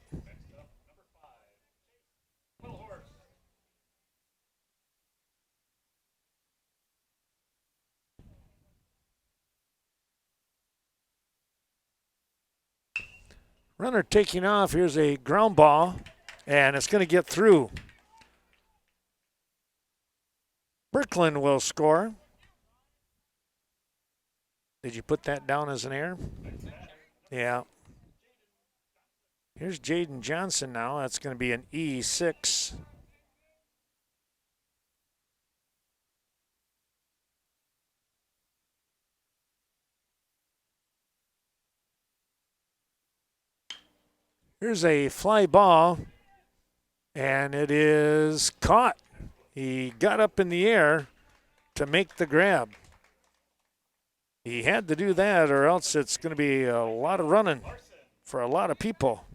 Runner taking off. Here's a ground ball, and it's going to get through. Berkland will score. Did you put that down as an error? Yeah. Here's Jaden Johnson now. That's going to be an E6. Here's a fly ball, and it is caught. He got up in the air to make the grab. He had to do that, or else it's going to be a lot of running for a lot of people.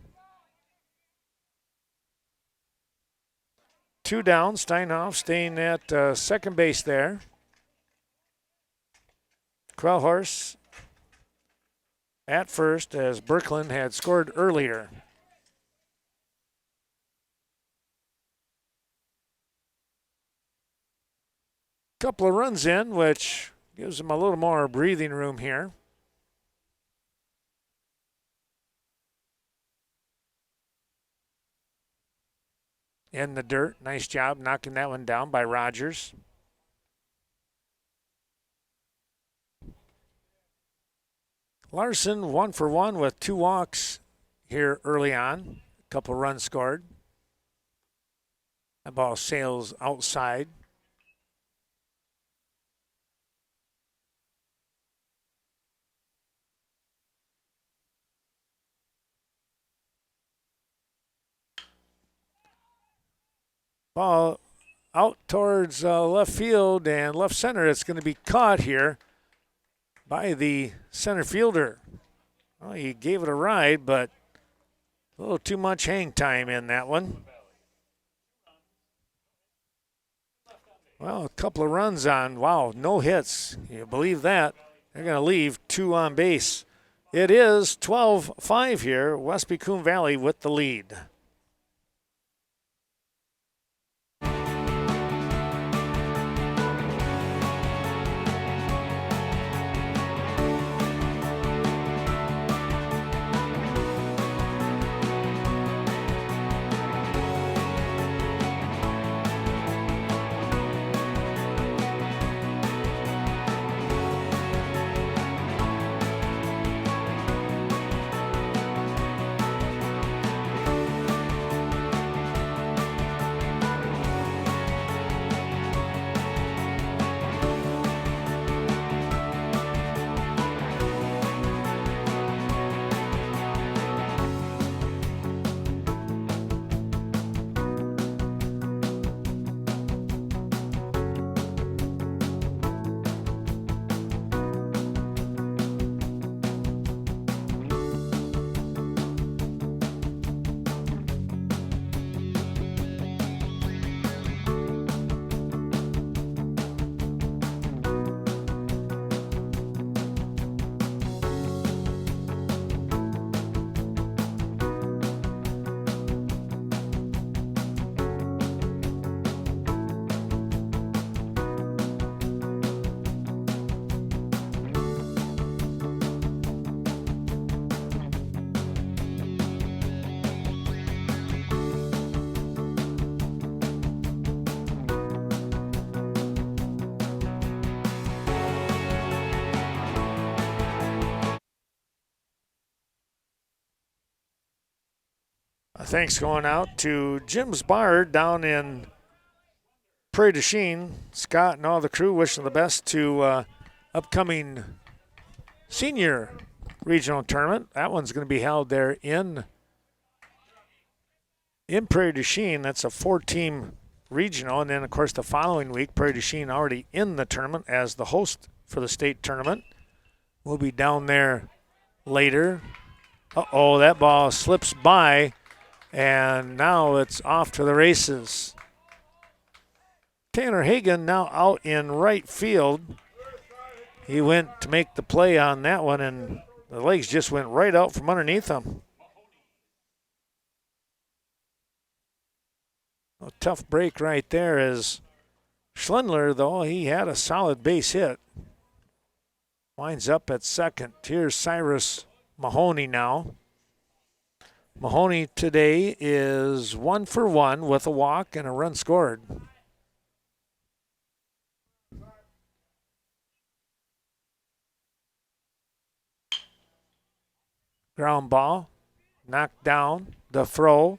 2 down. Steinhoff staying at second base there. Krellhorst at first, as Berkland had scored earlier. Couple of runs in, which gives them a little more breathing room here. In the dirt. Nice job knocking that one down by Rogers. Larson 1 for 1 with 2 walks here early on. A couple runs scored. That ball sails outside. Ball out towards left field and left center. It's going to be caught here by the center fielder. Well, he gave it a ride, but a little too much hang time in that one. Well, a couple of runs on, wow, no hits. You believe that? They're going to leave 2 on base. It is 12-5 here. Westby Coon Valley with the lead. Thanks going out to Jim's Bar down in Prairie du Chien. Scott and all the crew wishing the best to upcoming senior regional tournament. That one's going to be held there in Prairie du Chien. That's a 4-team regional. And then, of course, the following week, Prairie du Chien already in the tournament as the host for the state tournament. We'll be down there later. Uh-oh, that ball slips by. And now it's off to the races. Tanner Hagan now out in right field. He went to make the play on that one, and the legs just went right out from underneath him. A tough break right there as Schlendler, though, he had a solid base hit. Winds up at second. Here's Cyrus Mahoney now. Mahoney today is 1 for 1 with a walk and a run scored. Ground ball, knocked down, the throw,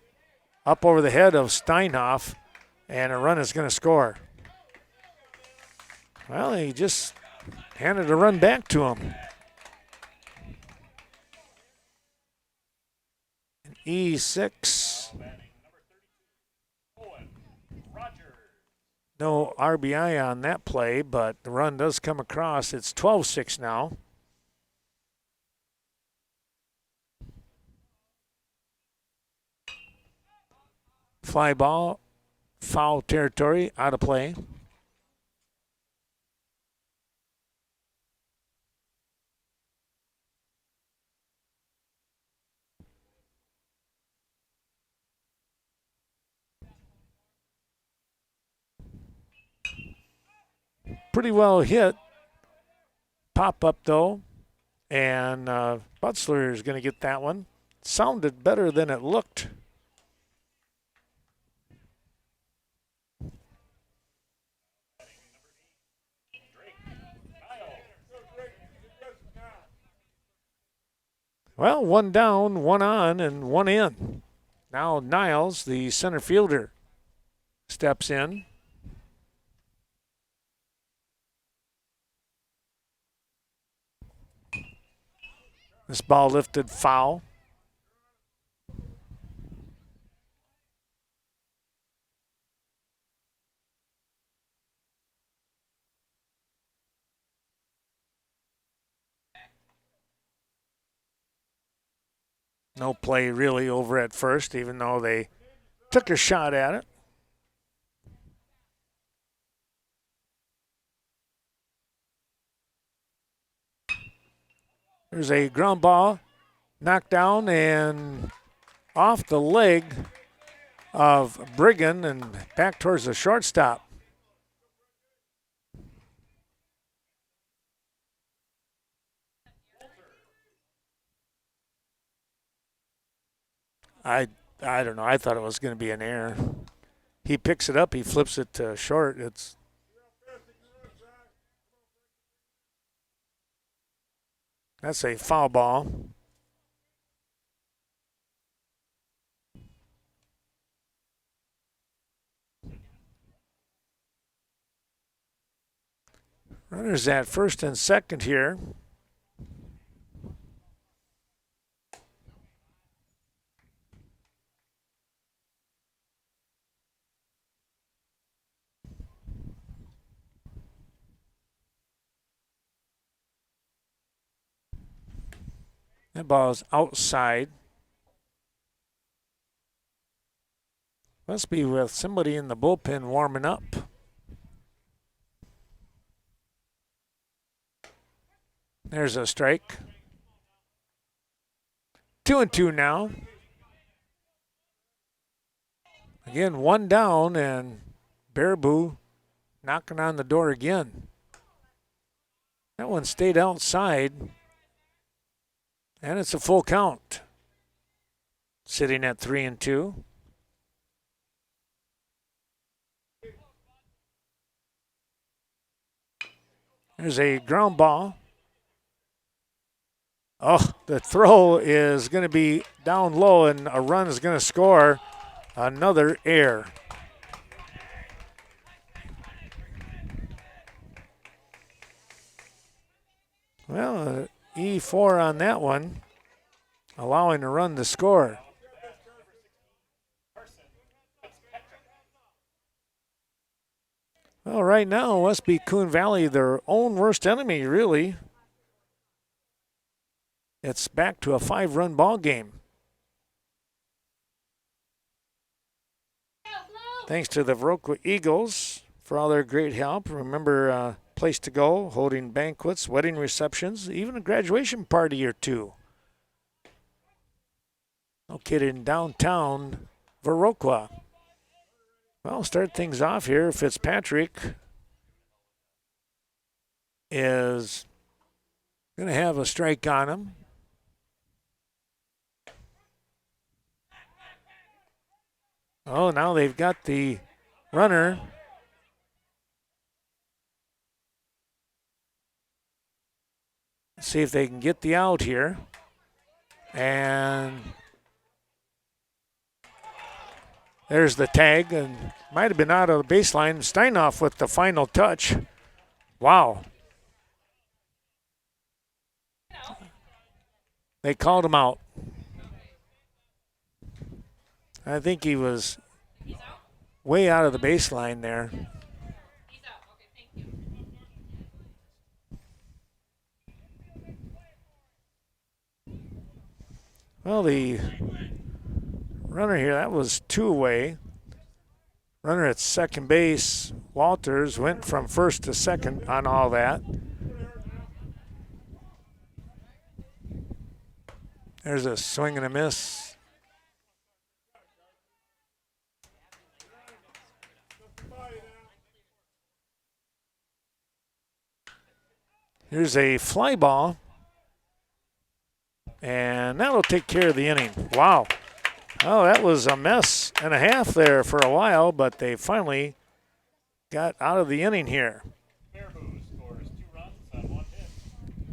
up over the head of Steinhoff, and a run is going to score. Well, he just handed a run back to him. E6. No RBI on that play, but the run does come across. It's 12-6 now. Fly ball, foul territory, out of play. Pretty well hit. Pop up though, and Butzler is going to get that one. Sounded better than it looked. Well, 1 down, 1 on, and 1 in. Now Niles, the center fielder, steps in. This ball lifted foul. No play really over at first, even though they took a shot at it. There's a ground ball knocked down and off the leg of Brigham and back towards the shortstop. I don't know. I thought it was going to be an error. He picks it up. He flips it to short. That's a foul ball. Runners at first and second here. That ball is outside. Must be with somebody in the bullpen warming up. There's a strike. 2-2 now. Again, one down, and Baraboo knocking on the door again. That one stayed outside, and it's a full count. Sitting at 3-2. There's a ground ball. Oh, the throw is going to be down low, and a run is going to score. Another error. Well, E4 on that one, allowing a run to score. Well, right now, Westby Coon Valley, their own worst enemy, really. It's back to a 5-run ball game. Thanks to the Viroqua Eagles for all their great help. Remember, place to go, holding banquets, wedding receptions, even a graduation party or two. Located in downtown Viroqua. Well, start things off here. Fitzpatrick is going to have a strike on him. Oh, now they've got the runner. Let's see if they can get the out here. And there's the tag, and might have been out of the baseline. Steinoff with the final touch. Wow. They called him out. I think he was way out of the baseline there. Well, the runner here, that was 2 away. Runner at second base, Walters, went from first to second on all that. There's a swing and a miss. Here's a fly ball, and that'll take care of the inning. Wow. Oh, that was a mess and a half there for a while, but they finally got out of the inning here. Baraboo scores 2 runs on 1 hit,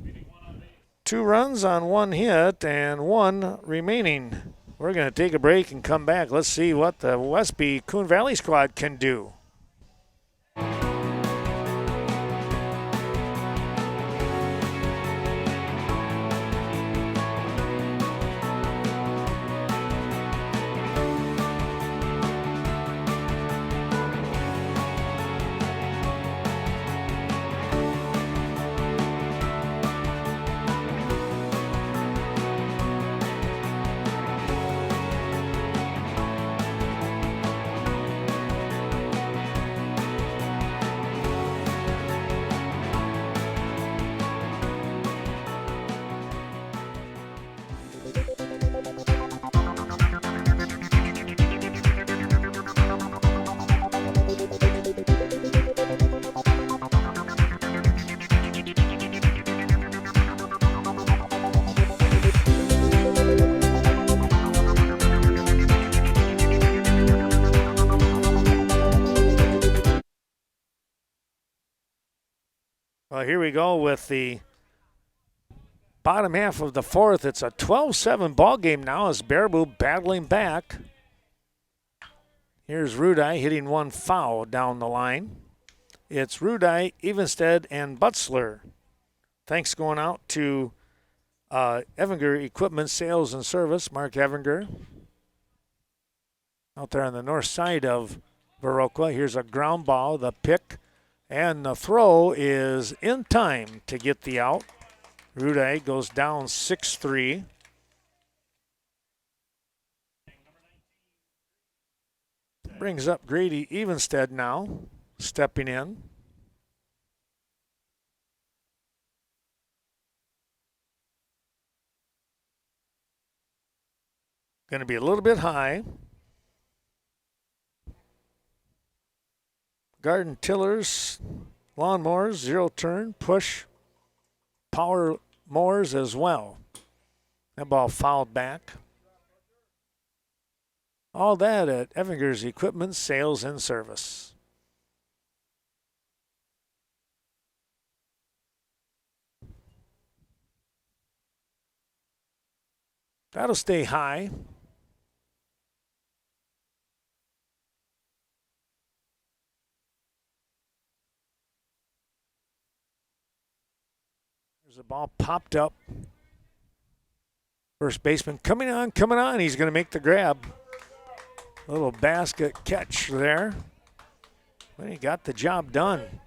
leaving 1 on base. 2 runs on 1 hit and 1 remaining. We're going to take a break and come back. Let's see what the Westby Coon Valley squad can do. Well, here we go with the bottom half of the fourth. It's a 12-7 ball game now as Baraboo battling back. Here's Rudai hitting one foul down the line. It's Rudai, Evenstead, and Butzler. Thanks going out to Evinger Equipment Sales and Service, Mark Evinger. Out there on the north side of Viroqua. Here's a ground ball, the pick, and the throw is in time to get the out. Rudai goes down 6-3. Brings up Grady Evenstead now, stepping in. Going to be a little bit high. Garden tillers, lawnmowers, zero turn, push, power mowers as well. That ball fouled back. All that at Evinger's Equipment Sales and Service. That'll stay high. There's a ball popped up. First baseman coming on. He's going to make the grab. A little basket catch there. But he got the job done.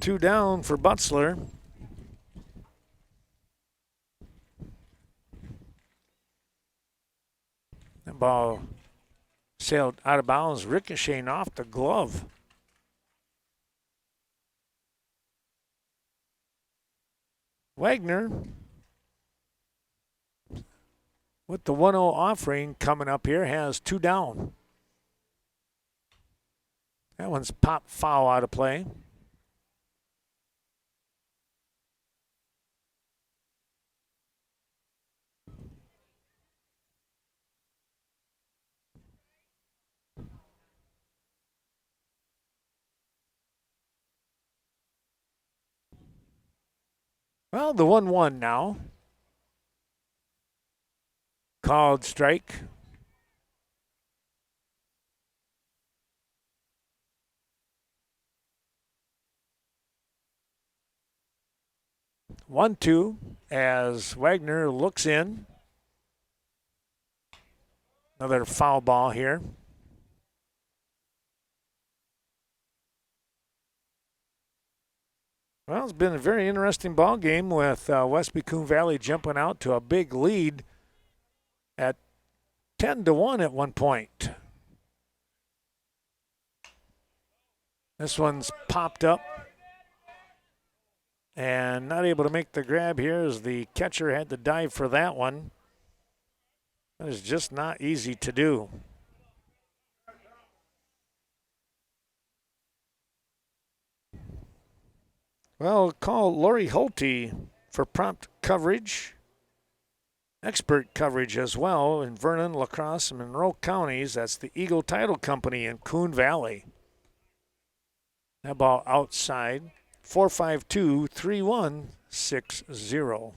Two down for Butzler. That ball sailed out of bounds, ricocheting off the glove. Wagner with the 1-0 offering coming up here has two down. That one's popped foul out of play. Well, the 1-1 now. Called strike. One, two, as Wagner looks in. Another foul ball here. Well, it's been a very interesting ball game with Westby Coon Valley jumping out to a big lead at 10-1 at one point. This one's popped up and not able to make the grab here as the catcher had to dive for that one. That is just not easy to do. Well, call Lori Holte for prompt coverage. Expert coverage as well in Vernon, La Crosse, and Monroe counties. That's the Eagle Title Company in Coon Valley. That ball outside. 4-5-2-3-1-6-0.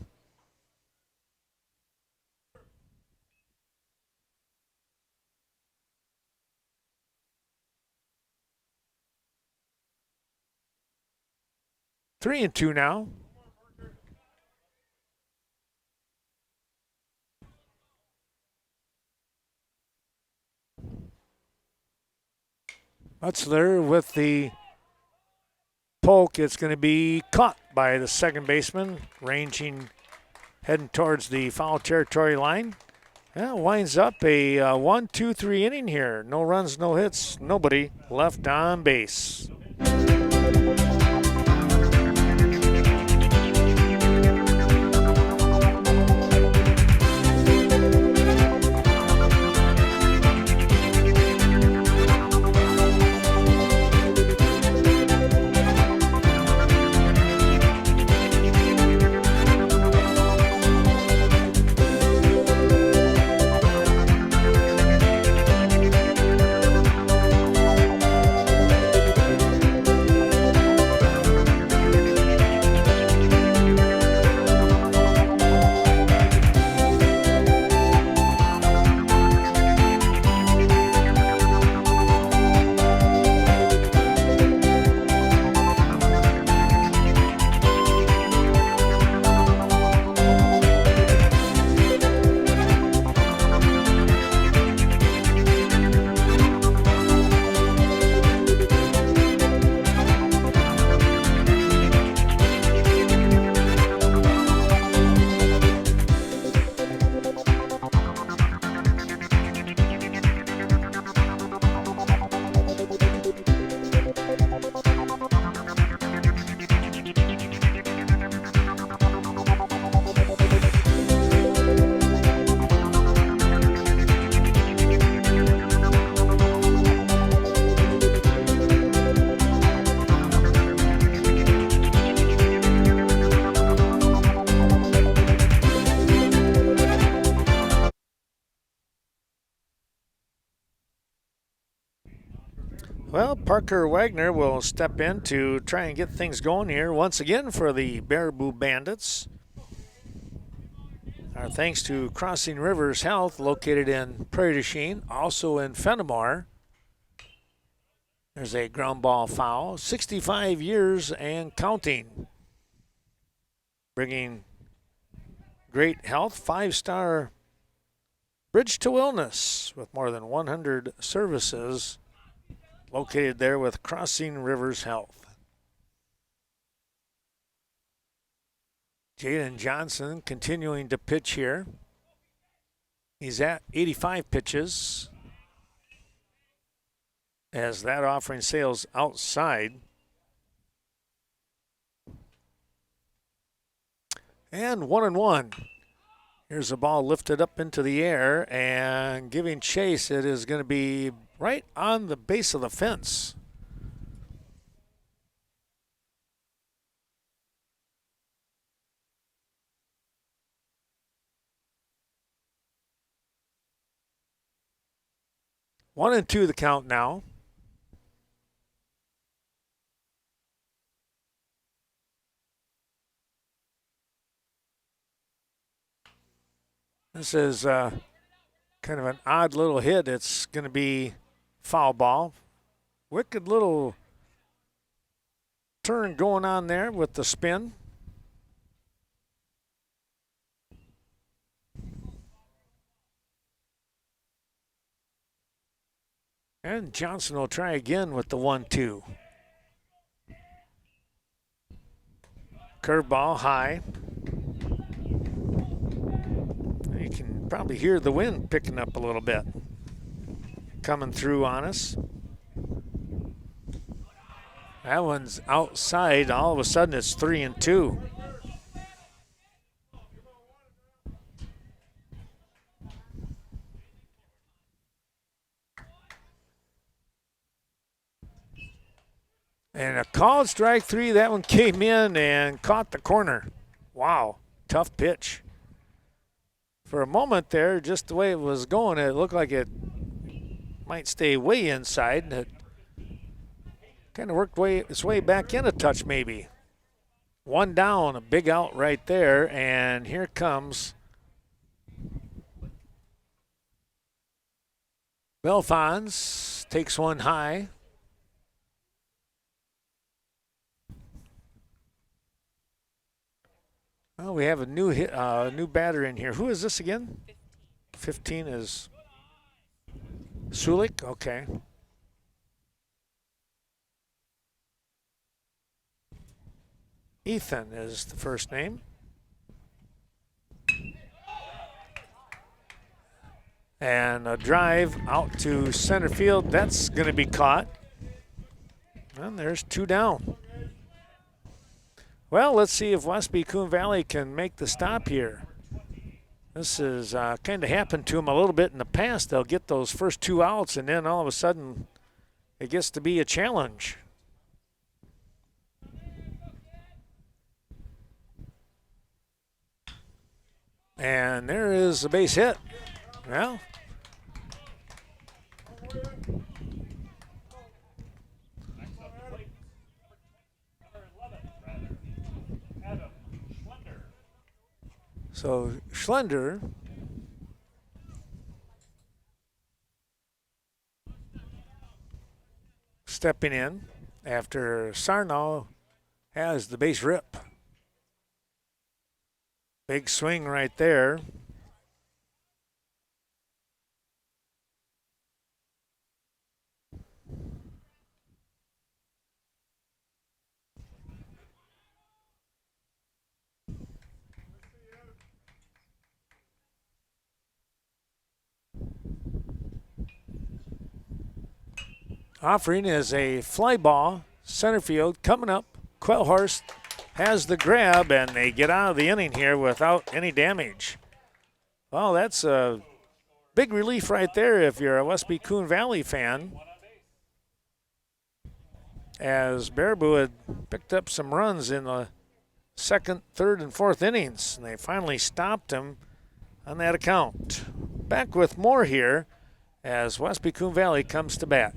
Three and two now. Butzler with the poke. It's going to be caught by the second baseman, ranging, heading towards the foul territory line. Yeah, winds up a 1-2-3 inning here. No runs, no hits, nobody left on base. Well, Parker Wagner will step in to try and get things going here once again for the Baraboo Bandits. Our thanks to Crossing Rivers Health, located in Prairie du Chien, also in Fenimore. There's a ground ball foul. 65 years and counting. Bringing great health, 5-star Bridge to Wellness with more than 100 services located there with Crossing Rivers Health. Jaden Johnson continuing to pitch here. He's at 85 pitches as that offering sails outside. And 1-1. Here's a ball lifted up into the air and giving chase. It is going to be right on the base of the fence. One and two the count now. This is kind of an odd little hit. It's going to be foul ball. Wicked little turn going on there with the spin. And Johnson will try again with the 1-2. Curveball high. You can probably hear the wind picking up a little bit. Coming through on us. That one's outside. All of a sudden it's 3-2. And a called strike three. That one came in and caught the corner. Wow, tough pitch. For a moment there, just the way it was going, it looked like it might stay way inside. It kind of worked its way back in a touch maybe. One down, a big out right there, and here comes Belfons. Takes one high. Well, we have a new batter in here. Who is this again? 15 is Sulik. Okay. Ethan is the first name. And a drive out to center field. That's going to be caught. And there's two down. Well, let's see if Westby Coon Valley can make the stop here. This has kind of happened to them a little bit in the past. They'll get those first two outs, and then all of a sudden it gets to be a challenge. And there is a base hit. Well, so Schlender stepping in after Sarno has the base rip. Big swing right there. Offering is a fly ball, center field, coming up. Quellhorst has the grab, and they get out of the inning here without any damage. Well, that's a big relief right there if you're a Westby Coon Valley fan, as Baraboo had picked up some runs in the second, third, and fourth innings, and they finally stopped him on that account. Back with more here as Westby Coon Valley comes to bat.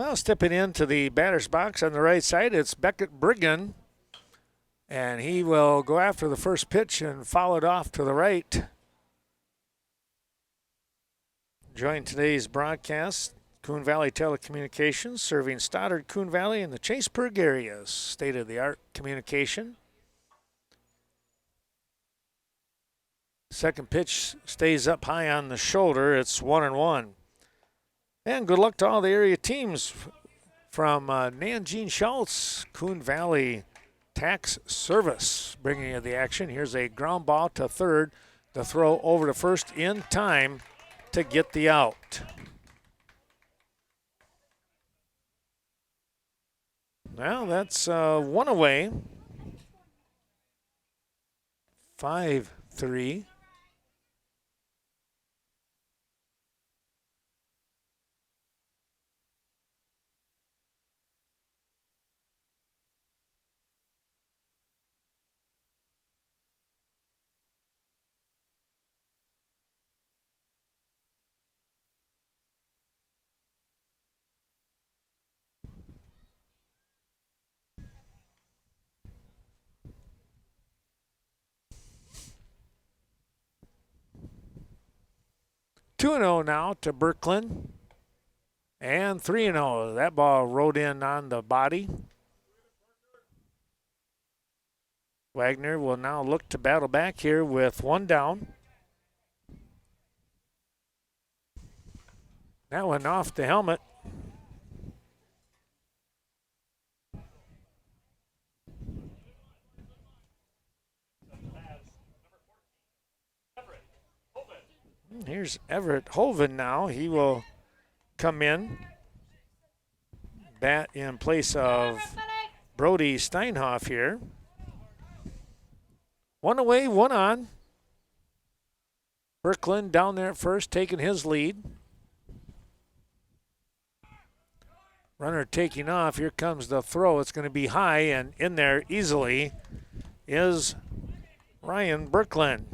Well, stepping into the batter's box on the right side, it's Beckett Brigham. And he will go after the first pitch and foul it off to the right. Join today's broadcast, Coon Valley Telecommunications, serving Stoddard, Coon Valley, and the Chaseburg areas. State-of-the-art communication. Second pitch stays up high on the shoulder. It's 1-1. And good luck to all the area teams from Nanjing Schultz, Coon Valley Tax Service, bringing you the action. Here's a ground ball to third. The throw over to first in time to get the out. Well, that's one away. 5-3. Two and 0 now to Birkeland. And 3-0. That ball rode in on the body. Wagner will now look to battle back here with one down. That one off the helmet. Here's Everett Hoven now. He will come in, bat in place of Brody Steinhoff here. One away, one on. Birkeland down there at first, taking his lead. Runner taking off. Here comes the throw. It's going to be high, and in there easily is Ryan Birkeland.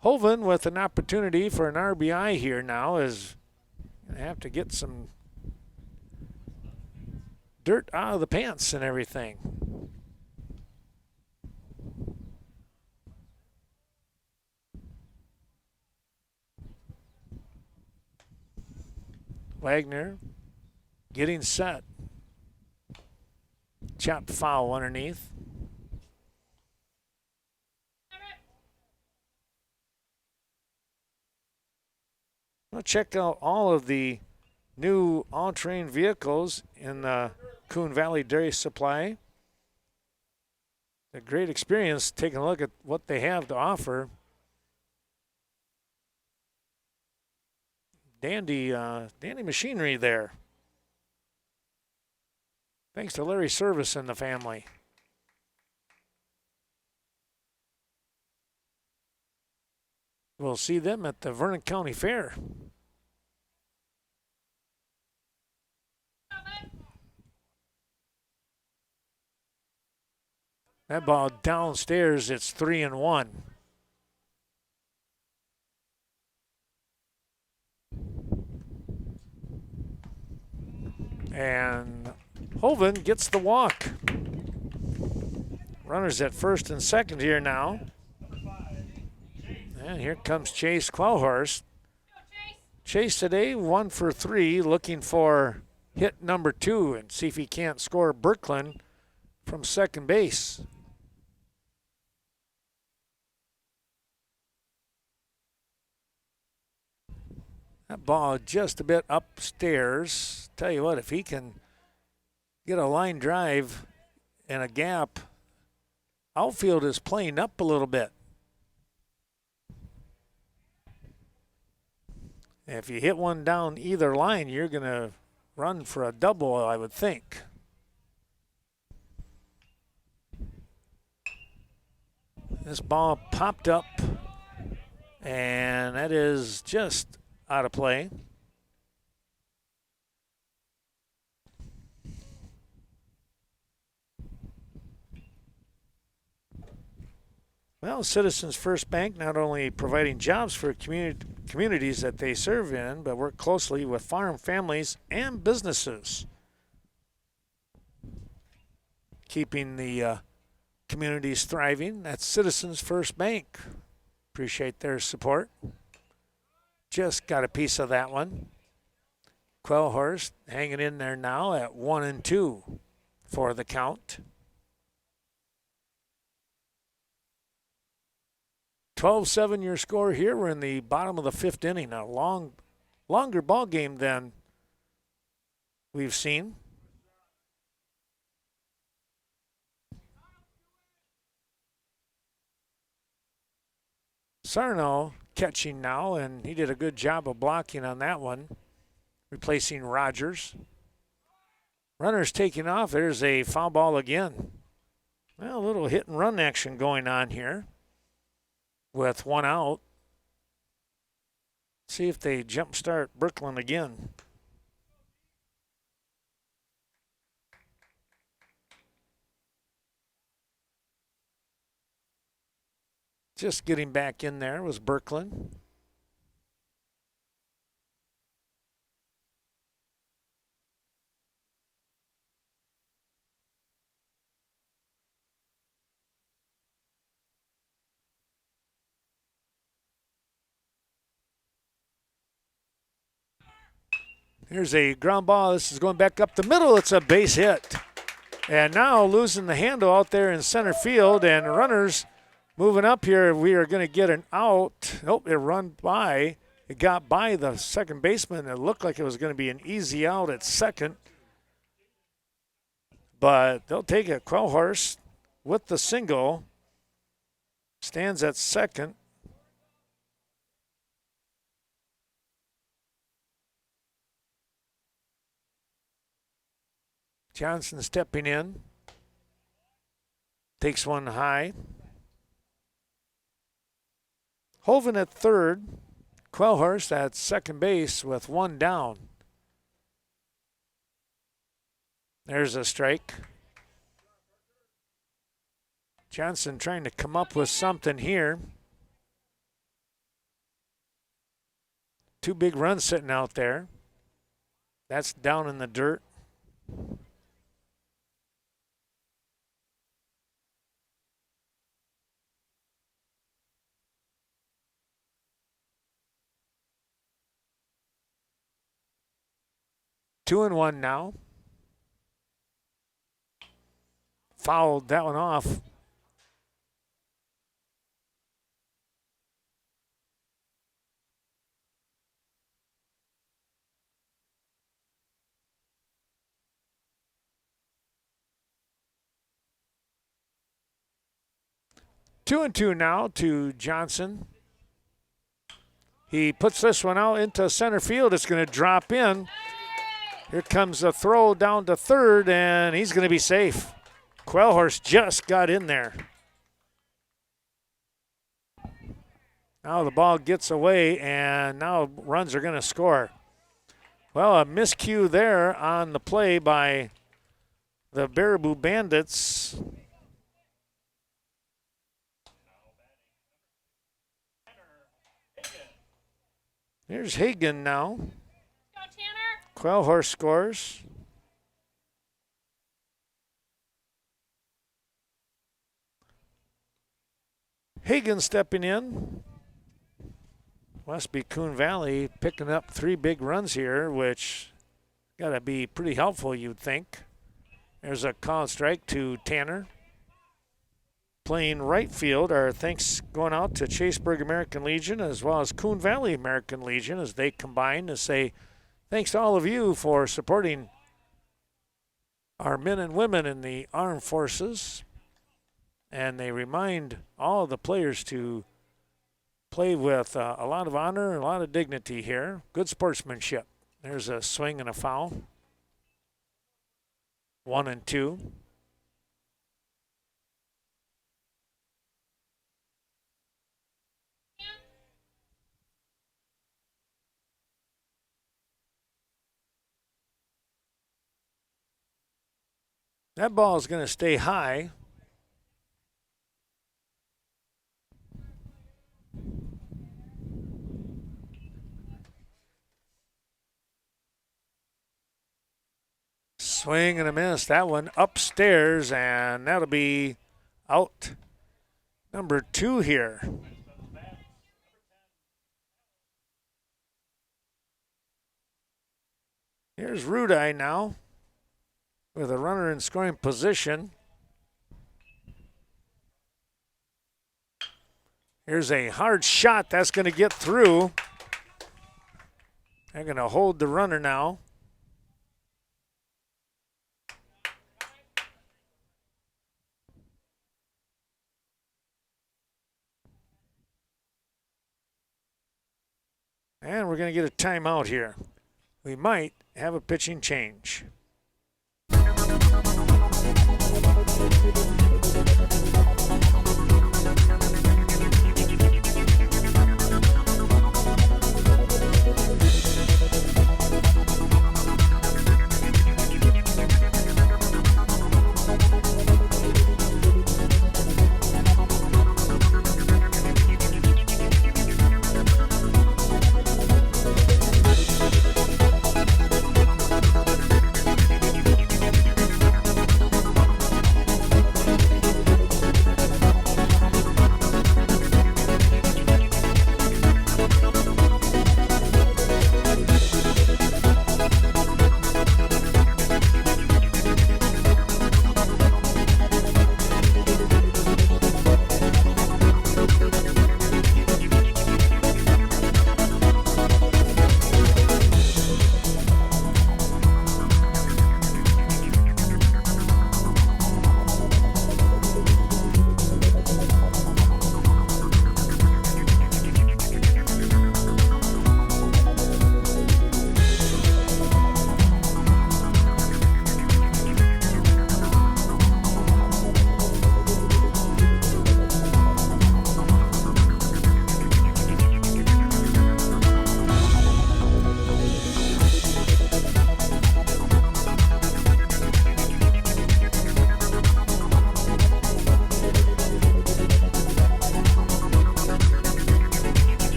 Hoven with an opportunity for an RBI here now is going to have to get some dirt out of the pants and everything. Wagner getting set. Chopped foul underneath. We'll check out all of the new all-terrain vehicles in the Coon Valley Dairy Supply. A great experience taking a look at what they have to offer. Dandy machinery there. Thanks to Larry Service and the family. We'll see them at the Vernon County Fair. That ball downstairs, it's 3-1. And Hoven gets the walk. Runners at first and second here now. And here comes Chase Quellhorst. Chase today 1 for 3, looking for hit number 2 and see if he can't score Birkeland from second base. That ball just a bit upstairs. Tell you what, if he can get a line drive and a gap, outfield is playing up a little bit. If you hit one down either line, you're going to run for a double, I would think. This ball popped up, and that is just out of play. Well, Citizens First Bank not only providing jobs for communities that they serve in, but work closely with farm families and businesses, keeping the communities thriving. That's Citizens First Bank. Appreciate their support. Just got a piece of that one. Quellhorst hanging in there now at 1-2 for the count. 12-7 your score here. We're in the bottom of the fifth inning. A longer ball game than we've seen. Sarno catching now, and he did a good job of blocking on that one, replacing Rogers. Runners taking off. There's a foul ball again. Well, a little hit and run action going on here with one out. See if they jumpstart Brooklyn again. Just getting back in there was Brooklyn. Here's a ground ball. This is going back up the middle. It's a base hit. And now losing the handle out there in center field, and runners moving up here. We are going to get an out. Nope, it run by. It got by the second baseman. It looked like it was going to be an easy out at second. But they'll take it. Quellhorst with the single stands at second. Johnson stepping in. Takes one high. Hoven at third. Quellhorst at second base with one down. There's a strike. Johnson trying to come up with something here. Two big runs sitting out there. That's down in the dirt. Two and one now. Fouled that one off. Two and two now to Johnson. He puts this one out into center field. It's going to drop in. Here comes a throw down to third, and he's going to be safe. Quellhorst just got in there. Now the ball gets away, and now runs are going to score. Well, a miscue there on the play by the Baraboo Bandits. Here's Hagen now. Quellhorst scores. Hagen stepping in. Westby Coon Valley picking up 3 big runs here, which got to be pretty helpful, you'd think. There's a call strike to Tanner. Playing right field, our thanks going out to Chaseburg American Legion as well as Coon Valley American Legion as they combine to say thanks to all of you for supporting our men and women in the armed forces. And they remind all of the players to play with a lot of honor and a lot of dignity here. Good sportsmanship. There's a swing and a foul. 1-2. That ball is going to stay high. Swing and a miss. That one upstairs, and that'll be out number 2 here. Here's Rudai now with a runner in scoring position. Here's a hard shot. That's going to get through. They're going to hold the runner now. And we're going to get a timeout here. We might have a pitching change.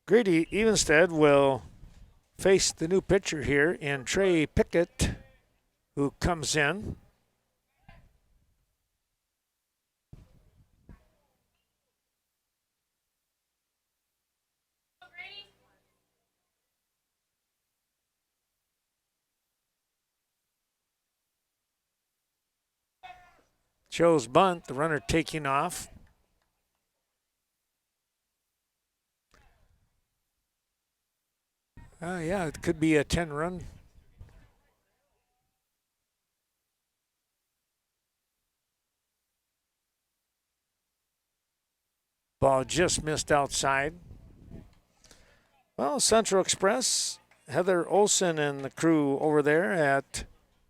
Grady Evenstead will face the new pitcher here in Trey Pickett, who comes in. Chose bunt, the runner taking off. Yeah, it could be a 10-run. Ball just missed outside. Well, Central Express, Heather Olson and the crew over there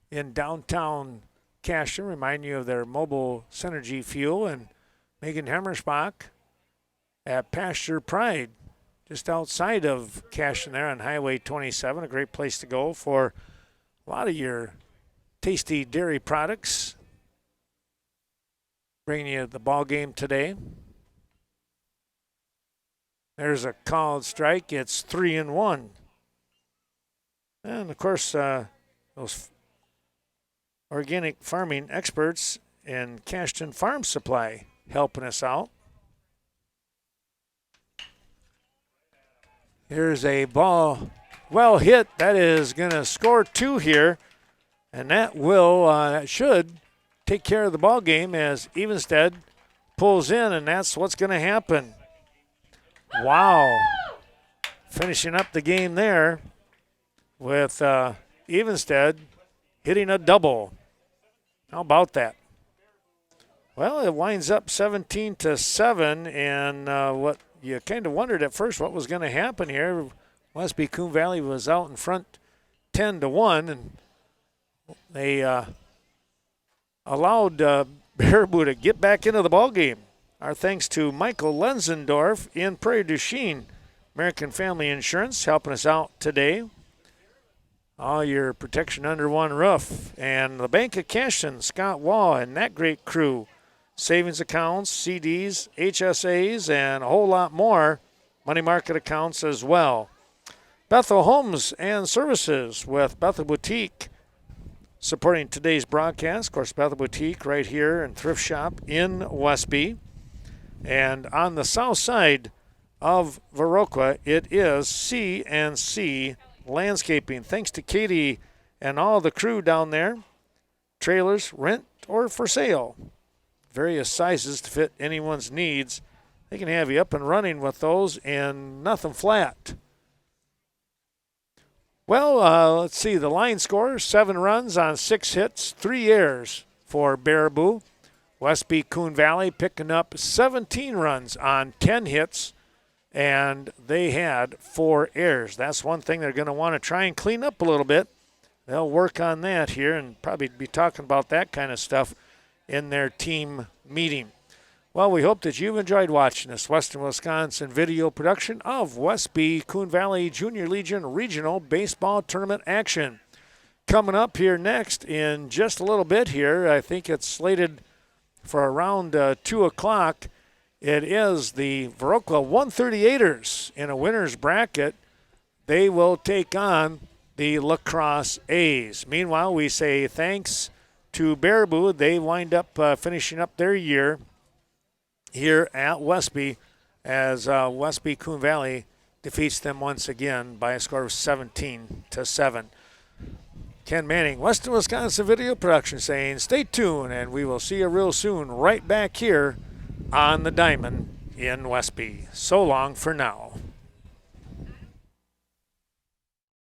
in downtown Caston remind you of their mobile Synergy fuel, and Megan Hammersbach at Pasture Pride, just outside of Caston there on Highway 27. A great place to go for a lot of your tasty dairy products. Bringing you the ball game today. There's a called strike. It's 3-1. And of course, those organic farming experts in Cashton Farm Supply helping us out. Here's a ball well hit. That is going to score 2 here, and that should take care of the ball game as Evenstead pulls in, and that's what's going to happen. Wow. Finishing up the game there with Evenstead hitting a double. How about that? Well, it winds up 17-7, and what you kind of wondered at first what was going to happen here. Westby Coon Valley was out in front 10-1, and they allowed Baraboo to get back into the ball game. Our thanks to Michael Lenzendorf in Prairie du Chien, American Family Insurance, helping us out today. All your protection under one roof. And the Bank of Cashton, Scott Wall, and that great crew. Savings accounts, CDs, HSAs, and a whole lot more. Money market accounts as well. Bethel Homes and Services with Bethel Boutique supporting today's broadcast. Of course, Bethel Boutique right here and Thrift Shop in Westby. And on the south side of Viroqua, it is C&C Landscaping. Thanks to Katie and all the crew down there. Trailers, rent, or for sale. Various sizes to fit anyone's needs. They can have you up and running with those and nothing flat. Well, let's see. The line score, 7 runs on 6 hits, 3 errors for Baraboo. Westby Coon Valley picking up 17 runs on 10 hits, and they had 4 errors. That's one thing they're going to want to try and clean up a little bit. They'll work on that here and probably be talking about that kind of stuff in their team meeting. Well, we hope that you've enjoyed watching this Western Wisconsin video production of Westby Coon Valley Junior Legion Regional Baseball Tournament action. Coming up here next in just a little bit here, I think it's slated for around 2 o'clock. It is the Viroqua 138ers in a winner's bracket. They will take on the La Crosse A's. Meanwhile, we say thanks to Baraboo. They wind up finishing up their year here at Westby as Westby Coon Valley defeats them once again by a score of 17-7. Ken Manning, Western Wisconsin Video Production saying stay tuned, and we will see you real soon right back here on the Diamond in Westby. So long for now.